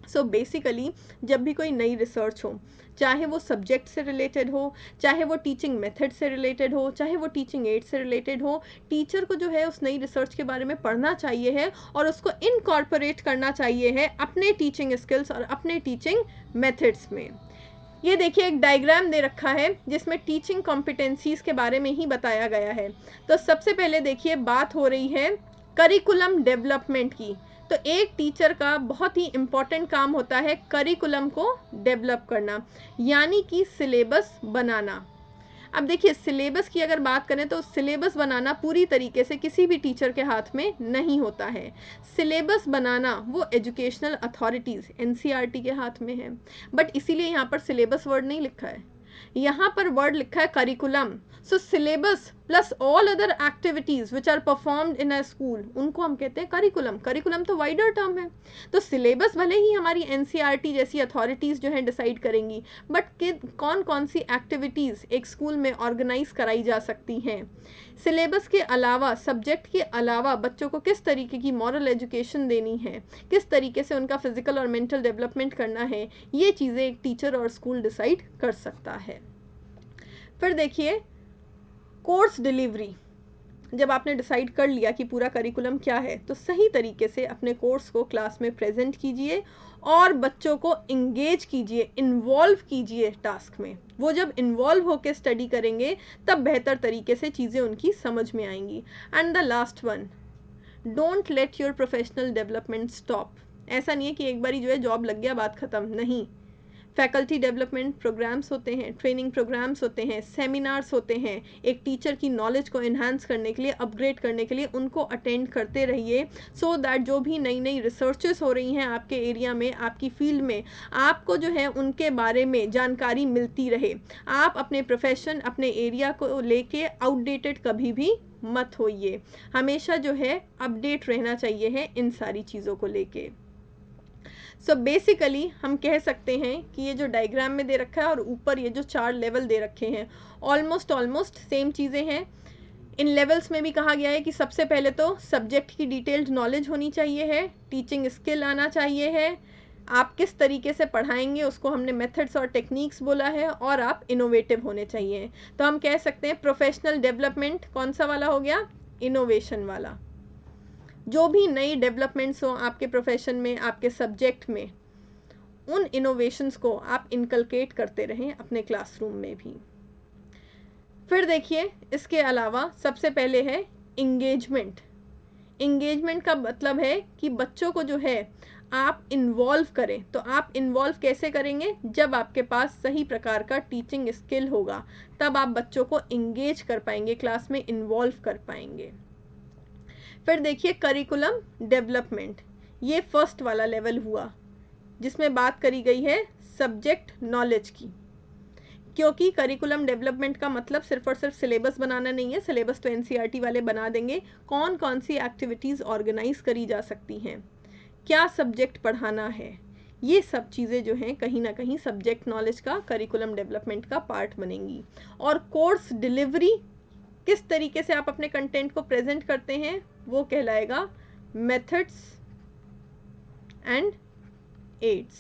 सो बेसिकली जब भी कोई नई रिसर्च हो, चाहे वो सब्जेक्ट से रिलेटेड हो, चाहे वो टीचिंग मेथड से रिलेटेड हो, चाहे वो टीचिंग एड से रिलेटेड हो, टीचर को जो है उस नई रिसर्च के बारे में पढ़ना चाहिए है और उसको इनकॉर्पोरेट करना चाहिए है अपने टीचिंग स्किल्स और अपने टीचिंग मेथड्स में। ये देखिए एक डायग्राम दे रखा है जिसमें टीचिंग कॉम्पिटेंसीज के बारे में ही बताया गया है। तो सबसे पहले देखिए बात हो रही है करिकुलम डेवलपमेंट की। तो एक टीचर का बहुत ही इम्पॉर्टेंट काम होता है करिकुलम को डेवलप करना, यानी कि सिलेबस बनाना। अब देखिए सिलेबस की अगर बात करें तो सिलेबस बनाना पूरी तरीके से किसी भी टीचर के हाथ में नहीं होता है। सिलेबस बनाना वो एजुकेशनल अथॉरिटीज़ एनसीईआरटी के हाथ में है, बट इसीलिए यहाँ पर सिलेबस वर्ड नहीं लिखा है, यहाँ पर वर्ड लिखा है curriculum. So syllabus plus all other activities which are performed in a school, उनको हम कहते हैं करिकुलम। करिकुलम तो वाइडर टर्म है। तो सिलेबस भले ही हमारी एनसीईआरटी जैसी अथॉरिटीज़ जो है डिसाइड करेंगी, बट कौन कौन सी एक्टिविटीज़ एक स्कूल में ऑर्गेनाइज कराई जा सकती हैं। सिलेबस के अलावा, सब्जेक्ट के अलावा बच्चों को किस तरीके की मॉरल एजुकेशन देनी है, किस तरीके से उनका फिजिकल और मेंटल डेवलपमेंट करना है, ये चीज़ें एक टीचर और स्कूल डिसाइड कर सकता है। फिर देखिए कोर्स डिलीवरी। जब आपने डिसाइड कर लिया कि पूरा करिकुलम क्या है, तो सही तरीके से अपने कोर्स को क्लास में प्रेजेंट कीजिए और बच्चों को इंगेज कीजिए, इन्वॉल्व कीजिए टास्क में। वो जब इन्वॉल्व होकर स्टडी करेंगे तब बेहतर तरीके से चीज़ें उनकी समझ में आएंगी। And the last one, don't let your professional development stop. ऐसा नहीं है कि एक बारी जो है जॉब लग गया बात ख़त्म, नहीं। फैकल्टी डेवलपमेंट प्रोग्राम्स होते हैं, ट्रेनिंग प्रोग्राम्स होते हैं, सेमिनार्स होते हैं। एक टीचर की नॉलेज को इन्हांस करने के लिए, अपग्रेड करने के लिए उनको अटेंड करते रहिए, सो दैट जो भी नई नई रिसर्चेस हो रही हैं आपके एरिया में, आपकी फील्ड में, आपको जो है उनके बारे में जानकारी मिलती रहे। आप अपने प्रोफेशन, अपने एरिया को लेके आउटडेटेड कभी भी मत होइए। हमेशा जो है अपडेट रहना चाहिए है इन सारी चीज़ों को लेके। सो बेसिकली हम कह सकते हैं कि ये जो डायग्राम में दे रखा है और ऊपर ये जो 4 लेवल दे रखे हैं, ऑलमोस्ट सेम चीज़ें हैं। इन लेवल्स में भी कहा गया है कि सबसे पहले तो सब्जेक्ट की डिटेल्ड नॉलेज होनी चाहिए है, टीचिंग स्किल आना चाहिए है, आप किस तरीके से पढ़ाएंगे उसको हमने मेथड्स और टेक्निक्स बोला है, और आप इनोवेटिव होने चाहिए। तो हम कह सकते हैं प्रोफेशनल डेवलपमेंट कौन सा वाला हो गया, इनोवेशन वाला। जो भी नई डेवलपमेंट्स हो आपके प्रोफेशन में, आपके सब्जेक्ट में, उन इनोवेशंस को आप इनकलकेट करते रहें अपने क्लासरूम में भी। फिर देखिए इसके अलावा सबसे पहले है इंगेजमेंट। इंगेजमेंट का मतलब है कि बच्चों को जो है आप इन्वॉल्व करें। तो आप इन्वॉल्व कैसे करेंगे, जब आपके पास सही प्रकार का टीचिंग स्किल होगा, तब आप बच्चों को इंगेज कर पाएंगे, क्लास में इन्वॉल्व कर पाएंगे। फिर देखिए करिकुलम डेवलपमेंट, ये फर्स्ट वाला लेवल हुआ जिसमें बात करी गई है सब्जेक्ट नॉलेज की, क्योंकि करिकुलम डेवलपमेंट का मतलब सिर्फ और सिर्फ सिलेबस बनाना नहीं है। सिलेबस तो एनसीईआरटी वाले बना देंगे, कौन कौन सी एक्टिविटीज़ ऑर्गेनाइज करी जा सकती हैं, क्या सब्जेक्ट पढ़ाना है, ये सब चीज़ें जो हैं कहीं ना कहीं सब्जेक्ट नॉलेज का करिकुलम डेवलपमेंट का पार्ट बनेंगी। और कोर्स डिलीवरी, किस तरीके से आप अपने कंटेंट को प्रेजेंट करते हैं, वो कहलाएगा मेथड्स एंड एड्स।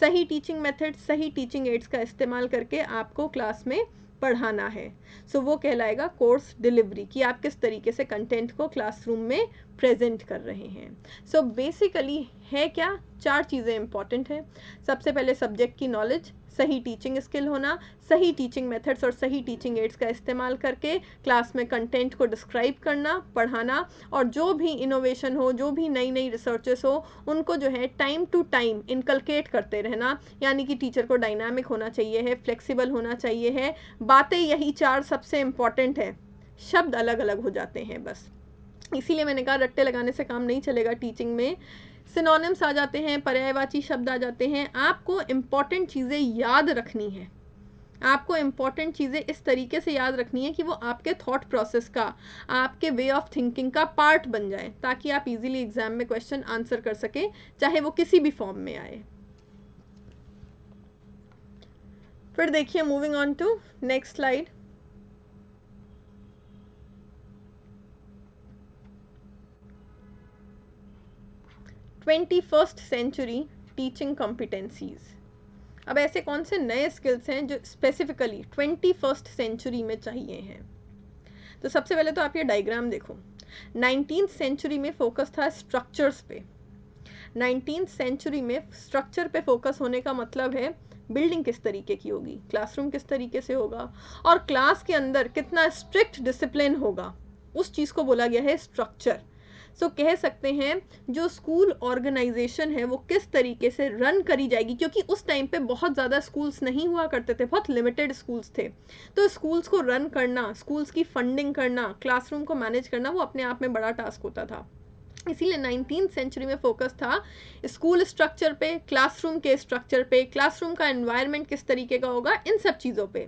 सही टीचिंग मेथड, सही टीचिंग एड्स का इस्तेमाल करके आपको क्लास में पढ़ाना है। सो वो कहलाएगा कोर्स डिलीवरी, कि आप किस तरीके से कंटेंट को क्लासरूम में प्रेजेंट कर रहे हैं। सो बेसिकली है क्या, 4 चीज़ें इंपॉर्टेंट हैं। सबसे पहले सब्जेक्ट की नॉलेज, सही टीचिंग स्किल होना, सही टीचिंग मेथड्स और सही टीचिंग एड्स का इस्तेमाल करके क्लास में कंटेंट को डिस्क्राइब करना, पढ़ाना, और जो भी इनोवेशन हो, जो भी नई नई रिसर्चेस हो, उनको जो है टाइम टू टाइम इनकलकेट करते रहना। यानी कि टीचर को डायनामिक होना चाहिए है, फ्लेक्सिबल होना चाहिए है। बातें यही 4 सबसे इम्पॉर्टेंट है, शब्द अलग अलग हो जाते हैं बस। इसीलिए मैंने कहा रट्टे लगाने से काम नहीं चलेगा। टीचिंग में सिनोनिम्स आ जाते हैं, पर्यायवाची शब्द आ जाते हैं। आपको इम्पॉर्टेंट चीज़ें याद रखनी है, आपको इम्पॉर्टेंट चीज़ें इस तरीके से याद रखनी है कि वो आपके थॉट प्रोसेस का, आपके वे ऑफ थिंकिंग का पार्ट बन जाए, ताकि आप इजीली एग्जाम में क्वेश्चन आंसर कर सकें, चाहे वो किसी भी फॉर्म में आए। फिर देखिए moving on to next slide. Twenty first century teaching competencies. अब ऐसे कौन से नए स्किल्स हैं जो स्पेसिफिकली 21st सेंचुरी में चाहिए हैं? तो सबसे पहले तो आप ये डायग्राम देखो। 19th सेंचुरी में फोकस था स्ट्रक्चर्स पे। 19th सेंचुरी में स्ट्रक्चर पे फोकस होने का मतलब है बिल्डिंग किस तरीके की होगी, क्लासरूम किस तरीके से होगा, और क्लास के अंदर कितना स्ट्रिक्ट डिसिप्लिन होगा, उस चीज़ को बोला गया है स्ट्रक्चर। सो कह सकते हैं जो स्कूल ऑर्गेनाइजेशन है वो किस तरीके से रन करी जाएगी, क्योंकि उस टाइम पे बहुत ज़्यादा स्कूल्स नहीं हुआ करते थे, बहुत लिमिटेड स्कूल्स थे। तो स्कूल्स को रन करना, स्कूल्स की फंडिंग करना, क्लासरूम को मैनेज करना, वो अपने आप में बड़ा टास्क होता था। इसीलिए 19th सेंचुरी में फोकस था स्कूल स्ट्रक्चर पे, क्लासरूम के स्ट्रक्चर पे, क्लासरूम का एनवायरनमेंट किस तरीके का होगा, इन सब चीज़ों पे।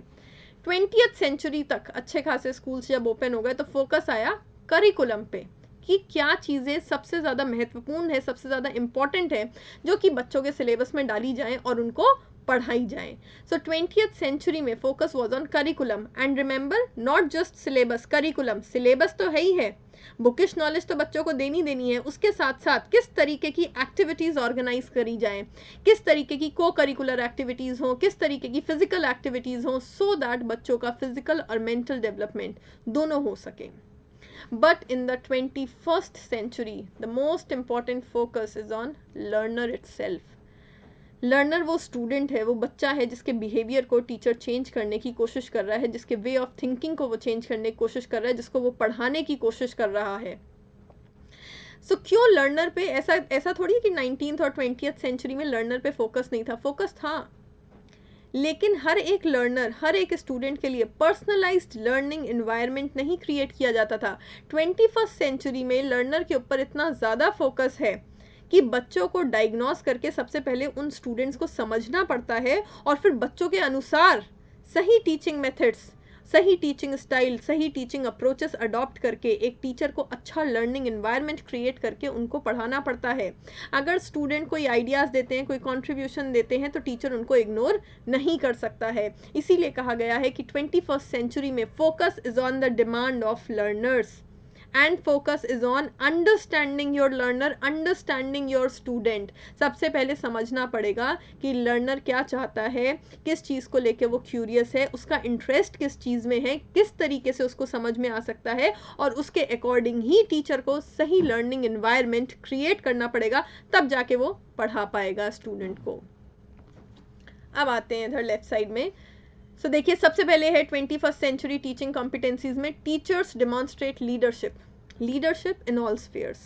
20th सेंचुरी तक अच्छे खासे स्कूल्स जब ओपन हो गए तो फोकस आया करिकुलम पे, कि क्या चीज़ें सबसे ज़्यादा महत्वपूर्ण है, सबसे ज़्यादा इम्पॉर्टेंट है, जो कि बच्चों के सिलेबस में डाली जाएँ और उनको पढ़ाई जाए। सो 20th सेंचुरी में focus was on curriculum and remember not just syllabus, curriculum syllabus तो है ही है, बुकिश नॉलेज तो बच्चों को देनी है, उसके साथ साथ किस तरीके की एक्टिविटीज़ ऑर्गेनाइज करी जाएं, किस तरीके की को करिकुलर एक्टिविटीज़ हों, किस तरीके की फिजिकल एक्टिविटीज़ हों, सो दैट बच्चों का फिजिकल और मेंटल डेवलपमेंट दोनों हो सके। But in the 21st century, the most important focus is on learner itself. Learner वो स्टूडेंट है, वो बच्चा है जिसके बिहेवियर को टीचर चेंज करने की कोशिश कर रहा है, जिसके वे ऑफ थिंकिंग को वो चेंज करने की कोशिश कर रहा है, जिसको वो पढ़ाने की कोशिश कर रहा है। सो क्यों लर्नर पे, ऐसा थोड़ी कि 19th और 20th सेंचुरी में लर्नर पे फोकस नहीं था, फोकस था, लेकिन हर एक लर्नर, हर एक स्टूडेंट के लिए पर्सनलाइज्ड लर्निंग एनवायरनमेंट नहीं क्रिएट किया जाता था। 21st सेंचुरी में लर्नर के ऊपर इतना ज़्यादा फोकस है कि बच्चों को डायग्नोस करके सबसे पहले उन स्टूडेंट्स को समझना पड़ता है और फिर बच्चों के अनुसार सही टीचिंग मेथड्स, सही टीचिंग स्टाइल, सही टीचिंग अप्रोचेस अडॉप्ट करके एक टीचर को अच्छा लर्निंग एनवायरनमेंट क्रिएट करके उनको पढ़ाना पड़ता है। अगर स्टूडेंट कोई आइडियाज़ देते हैं, कोई कंट्रीब्यूशन देते हैं, तो टीचर उनको इग्नोर नहीं कर सकता है। इसीलिए कहा गया है कि 21st सेंचुरी में focus is on the demand of learners and focus is on understanding your learner, understanding your student. सबसे पहले समझना पड़ेगा कि लर्नर क्या चाहता है, किस चीज़ को लेके वो क्यूरियस है, उसका इंटरेस्ट किस चीज़ में है, किस तरीके से उसको समझ में आ सकता है, और उसके अकॉर्डिंग ही टीचर को सही लर्निंग एनवायरनमेंट क्रिएट करना पड़ेगा, तब जाके वो पढ़ा पाएगा स्टूडेंट को। अब आते हैं इधर लेफ्ट साइड में। सो देखिए, सबसे पहले है 21st सेंचुरी टीचिंग कॉम्पिटेंसीज में teachers demonstrate leadership, leadership in all spheres.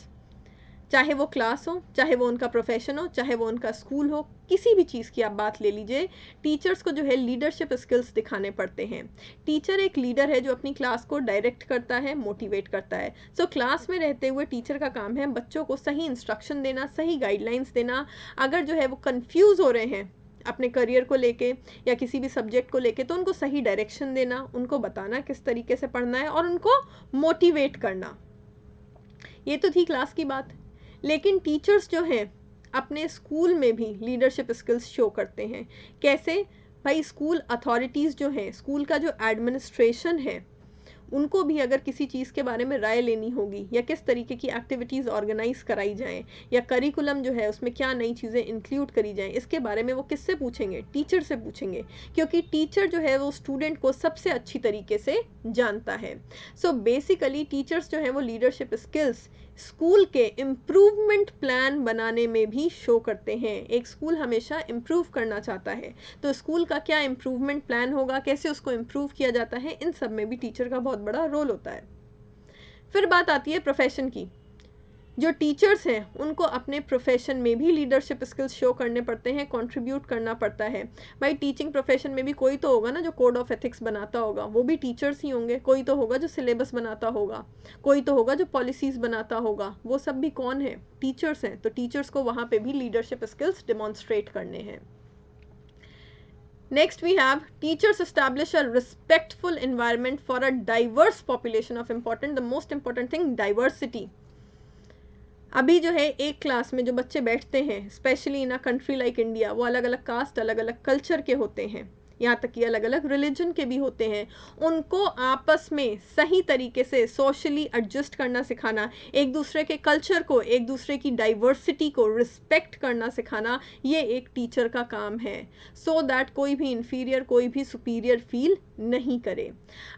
चाहे वो क्लास हो, चाहे वो उनका प्रोफेशन हो, चाहे वो उनका स्कूल हो, किसी भी चीज़ की आप बात ले लीजिए, टीचर्स को जो है लीडरशिप स्किल्स दिखाने पड़ते हैं। टीचर एक लीडर है जो अपनी क्लास को डायरेक्ट करता है, मोटिवेट करता है। सो क्लास में रहते हुए टीचर का काम है बच्चों को सही इंस्ट्रक्शन देना, सही गाइडलाइंस देना। अगर जो है वो कंफ्यूज हो रहे हैं अपने करियर को लेके या किसी भी सब्जेक्ट को लेके, तो उनको सही डायरेक्शन देना, उनको बताना किस तरीके से पढ़ना है और उनको मोटिवेट करना। ये तो थी क्लास की बात। लेकिन टीचर्स जो हैं अपने स्कूल में भी लीडरशिप स्किल्स शो करते हैं। कैसे? भाई, स्कूल अथॉरिटीज़ जो हैं, स्कूल का जो एडमिनिस्ट्रेशन है, उनको भी अगर किसी चीज़ के बारे में राय लेनी होगी, या किस तरीके की एक्टिविटीज़ ऑर्गेनाइज कराई जाएं, या करिकुलम जो है उसमें क्या नई चीज़ें इंक्लूड करी जाएं, इसके बारे में वो किससे पूछेंगे? टीचर से पूछेंगे, क्योंकि टीचर जो है वो स्टूडेंट को सबसे अच्छी तरीके से जानता है। सो बेसिकली टीचर्स जो है वो लीडरशिप स्किल्स स्कूल के इम्प्रूवमेंट प्लान बनाने में भी शो करते हैं। एक स्कूल हमेशा इम्प्रूव करना चाहता है, तो स्कूल का क्या इम्प्रूवमेंट प्लान होगा, कैसे उसको इम्प्रूव किया जाता है, इन सब में भी टीचर का बहुत बड़ा रोल होता है। फिर बात आती है प्रोफेशन की। जो टीचर्स हैं उनको अपने प्रोफेशन में भी लीडरशिप स्किल्स शो करने पड़ते हैं, कंट्रीब्यूट करना पड़ता है। भाई, टीचिंग प्रोफेशन में भी कोई तो होगा ना जो कोड ऑफ एथिक्स बनाता होगा, वो भी टीचर्स ही होंगे। कोई तो होगा जो सिलेबस बनाता होगा, कोई तो होगा जो पॉलिसीज़ बनाता होगा, वो सब भी कौन है? टीचर्स हैं। तो टीचर्स को वहाँ पे भी लीडरशिप स्किल्स डिमॉन्स्ट्रेट करने हैं। Next we have teachers establish a respectful environment for a diverse population of important, the most important thing, diversity. अभी जो है एक क्लास में जो बच्चे बैठते हैं, specially in a country like India, वो अलग अलग कास्ट, अलग अलग कल्चर के होते हैं, यहाँ तक कि अलग अलग रिलीजन के भी होते हैं, उनको आपस में सही तरीके से सोशली एडजस्ट करना सिखाना, एक दूसरे के कल्चर को, एक दूसरे की डाइवर्सिटी को रिस्पेक्ट करना सिखाना, ये एक टीचर का काम है, सो दैट कोई भी इन्फीरियर, कोई भी सुपीरियर फील नहीं करे।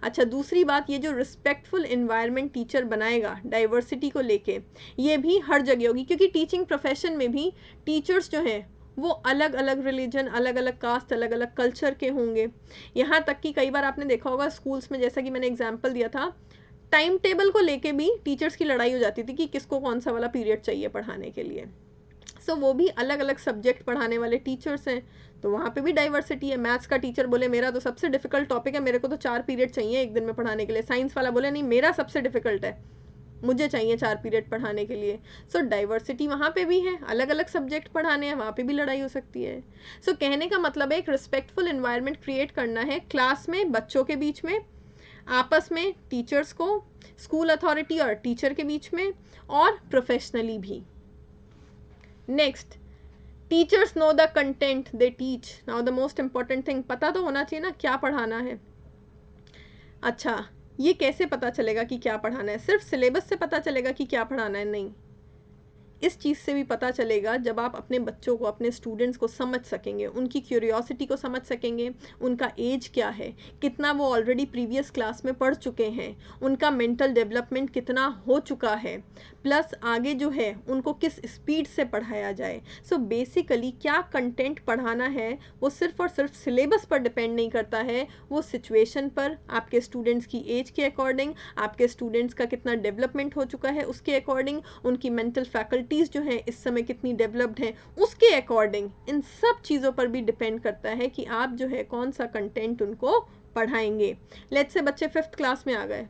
अच्छा, दूसरी बात, ये जो रिस्पेक्टफुल इन्वायरमेंट टीचर बनाएगा डाइवर्सिटी को लेके, ये भी हर जगह होगी, क्योंकि टीचिंग प्रोफेशन में भी टीचर्स जो हैं वो अलग अलग रिलीजन, अलग अलग कास्ट, अलग अलग कल्चर के होंगे। यहाँ तक कि कई बार आपने देखा होगा स्कूल्स में, जैसा कि मैंने एग्जांपल दिया था, टाइम टेबल को लेके भी टीचर्स की लड़ाई हो जाती थी कि किसको कौन सा वाला पीरियड चाहिए पढ़ाने के लिए। सो वो भी अलग अलग सब्जेक्ट पढ़ाने वाले टीचर्स हैं, तो वहाँ पे भी डाइवर्सिटी है। मैथ्स का टीचर बोले मेरा तो सबसे डिफिकल्ट टॉपिक है, मेरे को तो 4 पीरियड चाहिए एक दिन में पढ़ाने के लिए। साइंस वाला बोले नहीं, मेरा सबसे डिफिकल्ट है, मुझे चाहिए 4 पीरियड पढ़ाने के लिए। सो डाइवर्सिटी वहाँ पे भी है, अलग अलग सब्जेक्ट पढ़ाने हैं, वहाँ पे भी लड़ाई हो सकती है। सो कहने का मतलब है एक रिस्पेक्टफुल इन्वायरमेंट क्रिएट करना है क्लास में, बच्चों के बीच में, आपस में, टीचर्स को, स्कूल अथॉरिटी और टीचर के बीच में, और प्रोफेशनली भी। Next, teachers know the content they teach. Now the most important thing, पता तो होना चाहिए ना क्या पढ़ाना है। अच्छा, ये कैसे पता चलेगा कि क्या पढ़ाना है? सिर्फ सिलेबस से पता चलेगा कि क्या पढ़ाना है? नहीं, इस चीज़ से भी पता चलेगा जब आप अपने बच्चों को, अपने स्टूडेंट्स को समझ सकेंगे, उनकी क्यूरियोसिटी को समझ सकेंगे, उनका एज क्या है, कितना वो ऑलरेडी प्रीवियस क्लास में पढ़ चुके हैं, उनका मेंटल डेवलपमेंट कितना हो चुका है, प्लस आगे जो है उनको किस स्पीड से पढ़ाया जाए। सो बेसिकली क्या कंटेंट पढ़ाना है वो सिर्फ और सिर्फ सिलेबस पर डिपेंड नहीं करता है, वो सिचुएशन पर, आपके स्टूडेंट्स की एज के अकॉर्डिंग, आपके स्टूडेंट्स का कितना डेवलपमेंट हो चुका है उसके अकॉर्डिंग, उनकी मेंटल फैकल्टीज़ जो हैं इस समय कितनी डेवलप्ड हैं उसके अकॉर्डिंग, इन सब चीज़ों पर भी डिपेंड करता है कि आप जो है कौन सा कंटेंट उनको पढ़ाएंगे। लेट्स से बच्चे 5th क्लास में आ गए,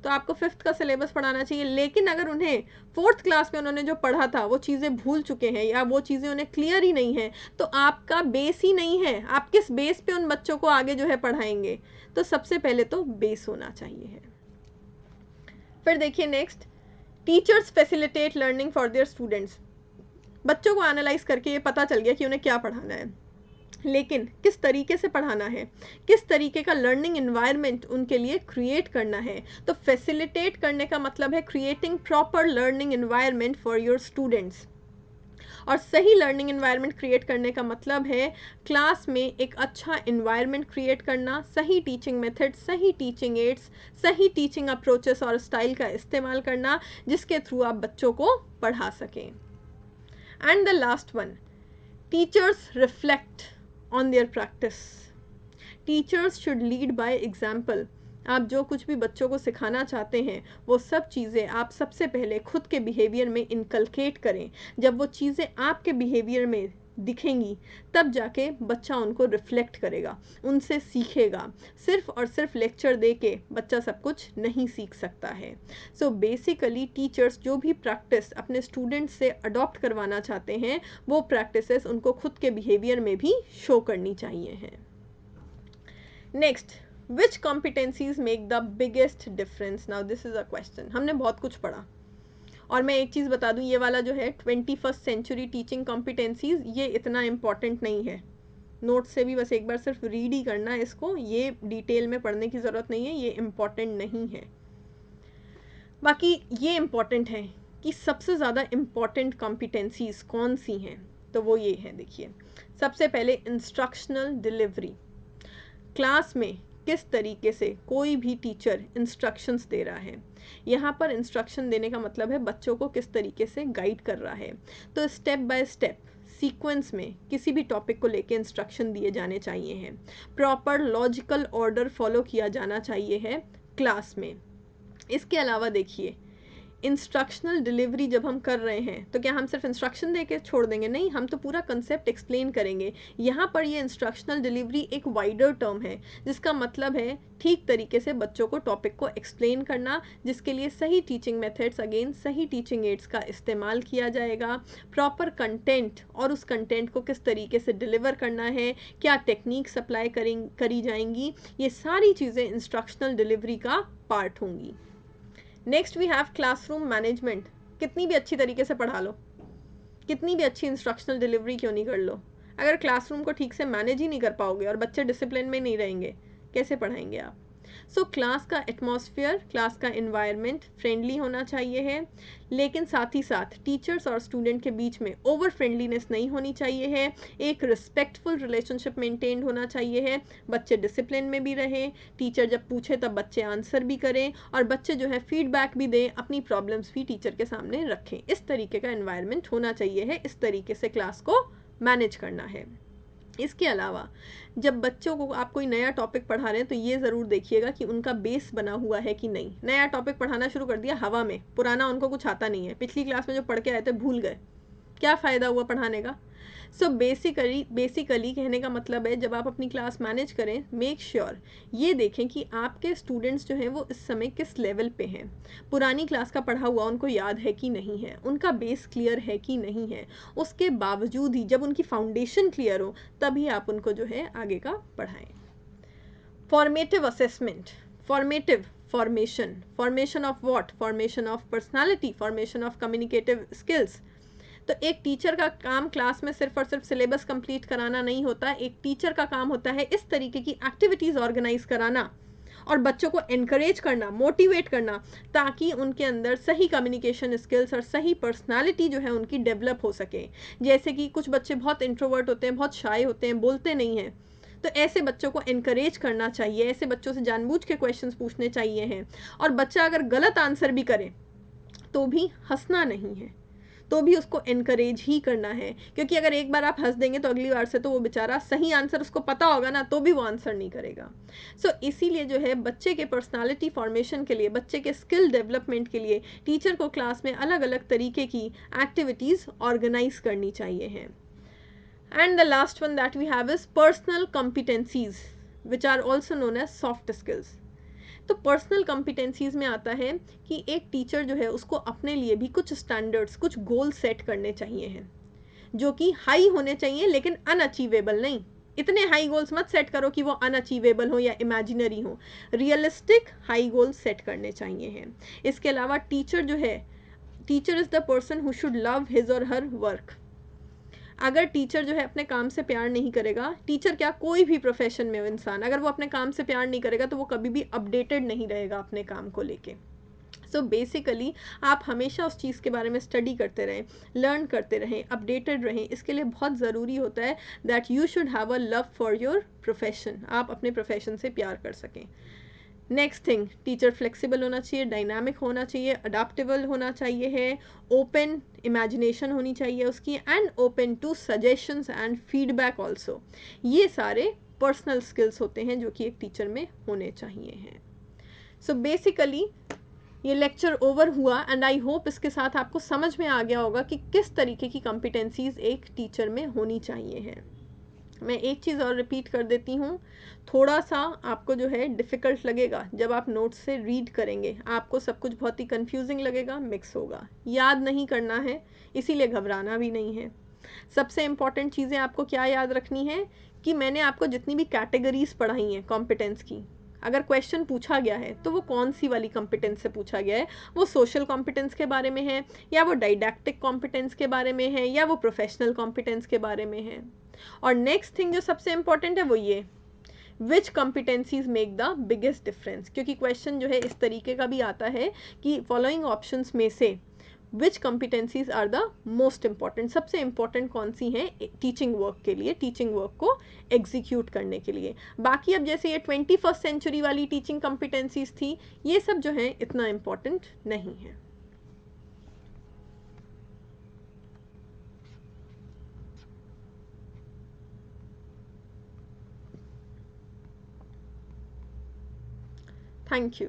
तो आपको 5th का सिलेबस पढ़ाना चाहिए, लेकिन अगर उन्हें 4th क्लास में उन्होंने जो पढ़ा था वो चीज़ें भूल चुके हैं या वो चीज़ें उन्हें क्लियर ही नहीं है, तो आपका बेस ही नहीं है, आप किस बेस पे उन बच्चों को आगे जो है पढ़ाएंगे? तो सबसे पहले तो बेस होना चाहिए है। फिर देखिए next, teachers facilitate learning for their students. बच्चों को एनालाइज करके ये पता चल गया कि उन्हें क्या पढ़ाना है, लेकिन किस तरीके से पढ़ाना है, किस तरीके का लर्निंग इन्वायरमेंट उनके लिए क्रिएट करना है। तो फैसिलिटेट करने का मतलब है creating proper learning environment for your students, और सही लर्निंग इन्वायरमेंट क्रिएट करने का मतलब है क्लास में एक अच्छा इन्वायरमेंट क्रिएट करना, सही टीचिंग मेथड, सही टीचिंग एड्स, सही टीचिंग अप्रोचेस और स्टाइल का इस्तेमाल करना, जिसके थ्रू आप बच्चों को पढ़ा सकें। And the last one, teachers reflect on their practice. Teachers should lead by example. आप जो कुछ भी बच्चों को सिखाना चाहते हैं वो सब चीज़ें आप सबसे पहले खुद के बिहेवियर में इनकलकेट करें। जब वो चीज़ें आपके बिहेवियर में दिखेंगी तब जाके बच्चा उनको रिफ्लेक्ट करेगा, उनसे सीखेगा। सिर्फ और सिर्फ लेक्चर दे के बच्चा सब कुछ नहीं सीख सकता है। सो बेसिकली टीचर्स जो भी प्रैक्टिस अपने स्टूडेंट्स से अडॉप्ट करवाना चाहते हैं वो प्रैक्टिसेस उनको खुद के बिहेवियर में भी शो करनी चाहिए हैं। Next, which competencies make the biggest difference? Now this is a question. हमने बहुत कुछ पढ़ा, और मैं एक चीज़ बता दूं, ये वाला जो है 21st सेंचुरी टीचिंग कॉम्पिटेंसीज, ये इतना इम्पॉर्टेंट नहीं है। नोट से भी बस एक बार सिर्फ रीड ही करना है इसको, ये डिटेल में पढ़ने की ज़रूरत नहीं है, ये इम्पॉर्टेंट नहीं है। बाकी ये इम्पॉर्टेंट है कि सबसे ज़्यादा इम्पॉर्टेंट कॉम्पिटेंसीज कौन सी हैं, तो वो ये है। देखिए, सबसे पहले इंस्ट्रक्शनल डिलीवरी। क्लास में किस तरीके से कोई भी टीचर इंस्ट्रक्शंस दे रहा है, यहाँ पर इंस्ट्रक्शन देने का मतलब है बच्चों को किस तरीके से गाइड कर रहा है। तो स्टेप बाय स्टेप सीक्वेंस में किसी भी टॉपिक को लेके इंस्ट्रक्शन दिए जाने चाहिए हैं, प्रॉपर लॉजिकल ऑर्डर फॉलो किया जाना चाहिए है क्लास में। इसके अलावा देखिए, इंस्ट्रक्शनल डिलीवरी जब हम कर रहे हैं तो क्या हम सिर्फ इंस्ट्रक्शन दे के छोड़ देंगे? नहीं, हम तो पूरा कंसेप्ट एक्सप्लेन करेंगे। यहाँ पर ये इंस्ट्रक्शनल डिलीवरी एक वाइडर टर्म है, जिसका मतलब है ठीक तरीके से बच्चों को टॉपिक को एक्सप्लेन करना, जिसके लिए सही टीचिंग मेथड्स, अगेन सही टीचिंग एड्स का इस्तेमाल किया जाएगा, प्रॉपर कंटेंट और उस कंटेंट को किस तरीके से डिलीवर करना है, क्या टेक्निक्स अप्लाई करी जाएंगी, ये सारी चीज़ें इंस्ट्रक्शनल डिलीवरी का पार्ट होंगी। Next we have classroom management. कितनी भी अच्छी तरीके से पढ़ा लो, कितनी भी अच्छी इंस्ट्रक्शनल डिलीवरी क्यों नहीं कर लो, अगर क्लासरूम को ठीक से मैनेज ही नहीं कर पाओगे और बच्चे डिसिप्लिन में नहीं रहेंगे, कैसे पढ़ाएंगे आप? सो क्लास का एटमॉस्फेयर, क्लास का इन्वायरमेंट फ्रेंडली होना चाहिए है, लेकिन साथ ही साथ टीचर्स और स्टूडेंट के बीच में ओवर फ्रेंडलीनेस नहीं होनी चाहिए है, एक रिस्पेक्टफुल रिलेशनशिप मेंटेन होना चाहिए है, बच्चे डिसिप्लिन में भी रहें, टीचर जब पूछे तब बच्चे आंसर भी करें, और बच्चे जो है फीडबैक भी दें, अपनी प्रॉब्लम्स भी टीचर के सामने रखें। इस तरीके का इन्वायरमेंट होना चाहिए है, इस तरीके से क्लास को मैनेज करना है। इसके अलावा जब बच्चों को आप कोई नया टॉपिक पढ़ा रहे हैं तो ये ज़रूर देखिएगा कि उनका बेस बना हुआ है कि नहीं। नया टॉपिक पढ़ाना शुरू कर दिया हवा में, पुराना उनको कुछ आता नहीं है, पिछली क्लास में जो पढ़ के आए थे भूल गए, क्या फ़ायदा हुआ पढ़ाने का? सो बेसिकली कहने का मतलब है, जब आप अपनी क्लास मैनेज करें, मेक श्योर ये देखें कि आपके स्टूडेंट्स जो हैं वो इस समय किस लेवल पे हैं, पुरानी क्लास का पढ़ा हुआ उनको याद है कि नहीं है, उनका बेस क्लियर है कि नहीं है। उसके बावजूद ही जब उनकी फाउंडेशन क्लियर हो तभी आप उनको जो है आगे का पढ़ाएं। Formative assessment, formative formation of what, formation of personality, formation of communicative skills. तो एक टीचर का काम क्लास में सिर्फ और सिर्फ सिलेबस कंप्लीट कराना नहीं होता, एक टीचर का काम होता है इस तरीके की एक्टिविटीज़ ऑर्गेनाइज कराना और बच्चों को एनकरेज करना, मोटिवेट करना, ताकि उनके अंदर सही कम्युनिकेशन स्किल्स और सही पर्सनालिटी जो है उनकी डेवलप हो सके। जैसे कि कुछ बच्चे बहुत इंट्रोवर्ट होते हैं, बहुत शाय होते हैं, बोलते नहीं हैं, तो ऐसे बच्चों को एनकरेज करना चाहिए, ऐसे बच्चों से जानबूझ के क्वेश्चंस पूछने चाहिए हैं। और बच्चा अगर गलत आंसर भी करे तो भी हंसना नहीं है, तो भी उसको एनकरेज ही करना है, क्योंकि अगर एक बार आप हंस देंगे तो अगली बार से तो वो बेचारा सही आंसर उसको पता होगा ना, तो भी वो आंसर नहीं करेगा। इसीलिए जो है बच्चे के पर्सनालिटी फॉर्मेशन के लिए, बच्चे के स्किल डेवलपमेंट के लिए टीचर को क्लास में अलग अलग तरीके की एक्टिविटीज़ ऑर्गेनाइज करनी चाहिए हैं। And the last one that we have is personal competencies which are also known as soft skills. तो पर्सनल कॉम्पिटेंसीज में आता है कि एक टीचर जो है उसको अपने लिए भी कुछ स्टैंडर्ड्स, कुछ गोल सेट करने चाहिए हैं, जो कि हाई होने चाहिए लेकिन अनअचीवेबल नहीं। इतने हाई गोल्स मत सेट करो कि वो अनअचीवेबल हो या इमेजिनरी हो, रियलिस्टिक हाई गोल्स सेट करने चाहिए हैं। इसके अलावा टीचर जो है, teacher is the person who should love his और हर वर्क। अगर टीचर जो है अपने काम से प्यार नहीं करेगा, टीचर क्या कोई भी प्रोफेशन में हो इंसान, अगर वो अपने काम से प्यार नहीं करेगा तो वो कभी भी अपडेटेड नहीं रहेगा अपने काम को लेके। बेसिकली आप हमेशा उस चीज़ के बारे में स्टडी करते रहें, लर्न करते रहें, अपडेटेड रहें। इसके लिए बहुत ज़रूरी होता है that you should have a love for your profession, आप अपने प्रोफेशन से प्यार कर सकें। नेक्स्ट थिंग, टीचर फ्लेक्सिबल होना चाहिए, डायनामिक होना चाहिए, अडाप्टेबल होना चाहिए है, ओपन इमेजिनेशन होनी चाहिए उसकी, and open to suggestions and feedback also. ये सारे पर्सनल स्किल्स होते हैं जो कि एक टीचर में होने चाहिए हैं। बेसिकली ये लेक्चर ओवर हुआ एंड आई होप इसके साथ आपको समझ में आ गया होगा कि किस तरीके की कॉम्पिटेंसीज एक टीचर में होनी चाहिए है। मैं एक चीज़ और रिपीट कर देती हूँ, थोड़ा सा आपको जो है डिफ़िकल्ट लगेगा जब आप नोट्स से रीड करेंगे, आपको सब कुछ बहुत ही कंफ्यूजिंग लगेगा, मिक्स होगा, याद नहीं करना है, इसीलिए घबराना भी नहीं है। सबसे इम्पॉर्टेंट चीज़ें आपको क्या याद रखनी है कि मैंने आपको जितनी भी कैटेगरीज पढ़ाई हैं कॉम्पिटेंस की, अगर क्वेश्चन पूछा गया है तो वो कौन सी वाली कॉम्पिटेंस से पूछा गया है, वो सोशल कॉम्पिटेंस के बारे में है, या वो डाइडैक्टिक कॉम्पिटेंस के बारे में है, या वो प्रोफेशनल कॉम्पिटेंस के बारे में है। और नेक्स्ट थिंग जो सबसे इम्पॉर्टेंट है वो ये, which competencies make the biggest difference, क्योंकि क्वेश्चन जो है इस तरीके का भी आता है कि फॉलोइंग ऑप्शंस में से which competencies are the most important, सबसे इम्पॉर्टेंट कौन सी हैं टीचिंग वर्क के लिए, टीचिंग वर्क को एग्जीक्यूट करने के लिए। बाकी अब जैसे ये 21st सेंचुरी वाली टीचिंग कॉम्पिटेंसीज थी, ये सब जो है इतना इम्पॉर्टेंट नहीं है। Thank you.